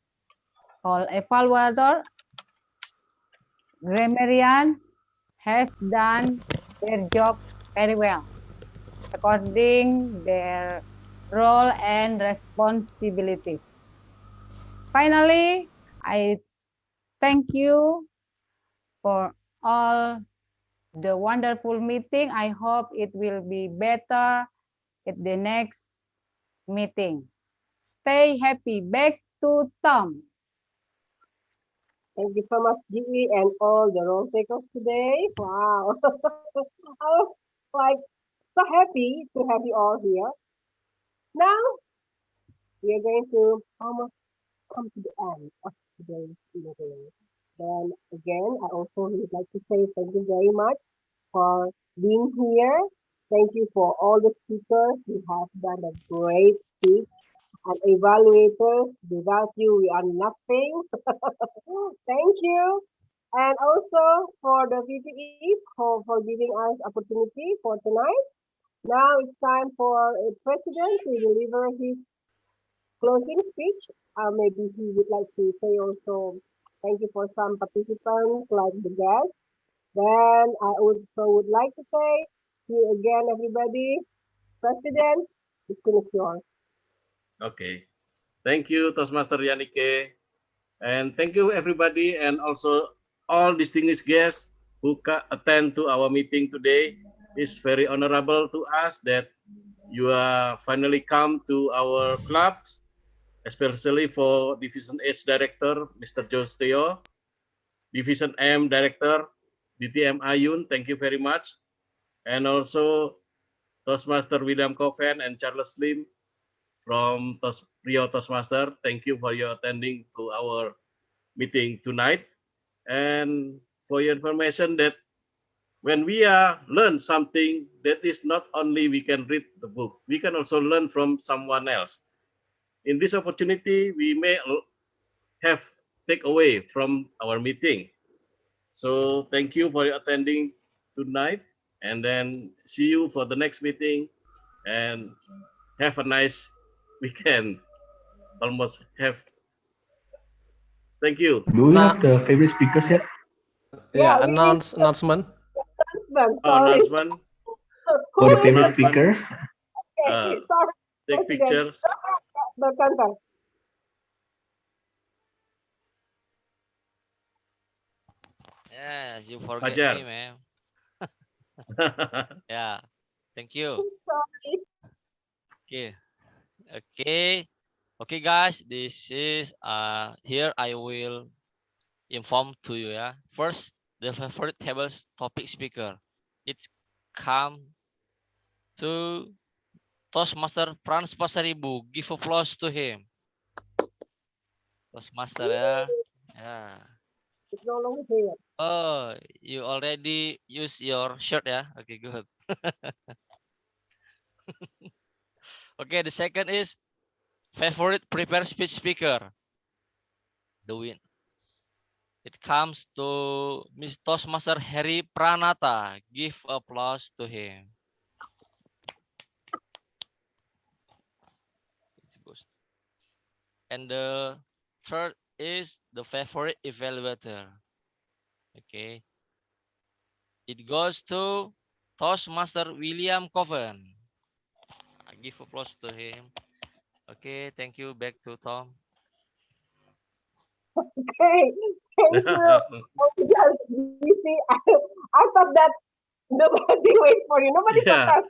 all evaluator, grammarian has done their job very well according their role and responsibilities. Finally, I thank you for all the wonderful meeting. I hope it will be better at the next meeting. Stay happy. Back to Tom. Thank you so much, GE, and all the role takers today. Wow. I was like so happy to have you all here. Now we are going to almost come to the end of today's meeting. Then again, I also would like to say thank you very much for being here. Thank you for all the speakers. You have done a great speech. And evaluators, without you, we are nothing. Thank you. And also for the VPE for giving us opportunity for tonight. Now it's time for a president to deliver his closing speech. Maybe he would like to say also thank you for some participants like the guests. Then I also would like to say, see you again, everybody. President, the scene is yours. Okay. Thank you, Toastmaster Yanike. And thank you, everybody, and also all distinguished guests who attend to our meeting today. It's very honorable to us that you are finally come to our clubs, especially for Division H Director, Mr. Jose Teo, Division M Director, DTM Ayun, thank you very much. And also Toastmaster William Coven and Charles Lim from Rio Toastmaster, thank you for your attending to our meeting tonight. And for your information that when we learn something, that is not only we can read the book, we can also learn from someone else. in this opportunity, we may have take away from our meeting. So thank you for attending tonight, and then see you for the next meeting, and have a nice weekend. Almost have. Thank you. Do we have the favorite speakers yet? Yeah, we need announcement. announcement. Oh, Sorry. announcement. Who For the is favorite the speakers? okay, sorry, Take President. pictures. The content. Yes, you forget Fajar. me, man. Yeah. Thank you. Sorry. Okay. Okay. Okay, guys. This is here I will inform to you. Yeah. First, the favorite tables topic speaker. It come to Toastmaster Franz Pasaribu. Give applause to him. Toastmaster ya. Yeah. It's no longer here. Oh, you already use your shirt ya? Okay, good. Okay, the second is favorite prepare speech speaker. The win. It comes to Miss Toastmaster Harry Pranata. Give applause to him. And the third is the favorite evaluator. Okay. It goes to Toastmaster William Coven. I give applause to him. Okay, thank you. Back to Tom. Okay, thank you. Oh, yes, you see, I thought that nobody wait for you. Nobody Yeah. thought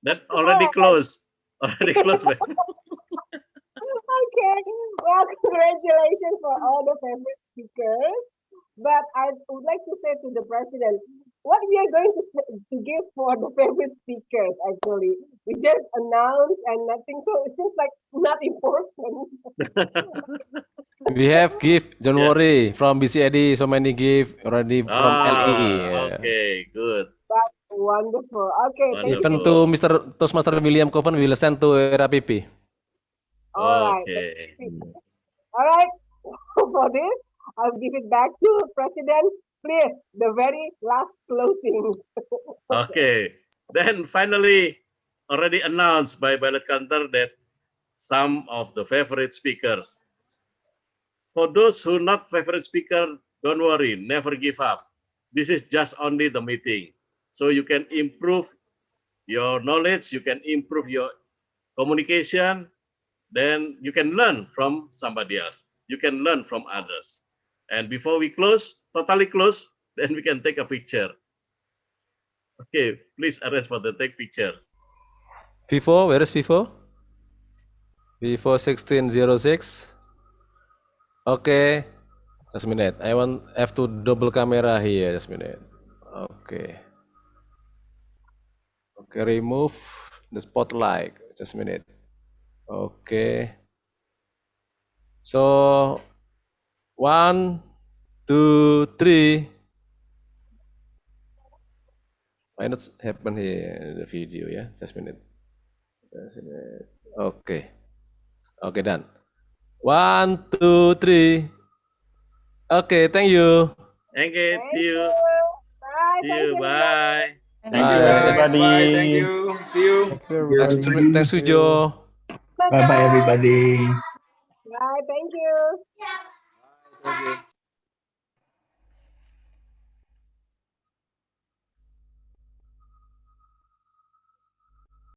That already closed. Already closed. Man. Okay, well, congratulations for all the favorite speakers. But I would like to say to the president, what we are going to give for the favorite speakers, actually. We just announced and nothing, so it seems like not important. We have gift. Don't worry. From BCID, so many gift already from LEE. Yeah. Okay, good. That's wonderful. Okay, thank Even you. to Mr. Toastmaster William Coven, we will send to RAPP. All right. Okay. All right. For this, I'll give it back to President. Please, the very last closing. Okay. Then finally, already announced by ballot counter that some of the favorite speakers. For those who not favorite speaker, don't worry, never give up. This is just only the meeting. So you can improve your knowledge, you can improve your communication, then you can learn from somebody else. You can learn from others. And before we close, totally close, then we can take a picture. Okay, please arrange for the take picture. Vivo, where is Vivo? Vivo 1606. Okay, just a minute. I have to double camera here. Just a minute. Okay. Okay, remove the spotlight. Just a minute. Okay. So 1, 2, 3. Why not happen here in the video? Yeah, just a minute. Just a minute. Okay. Okay, done. 1, 2, 3. Okay, thank you. Thank you. See you. Bye. See Thank you. you, Bye. Thank you, guys. Bye. Thank you. See you. Thanks, Sujo. Bye bye, everybody. Bye. Thank you.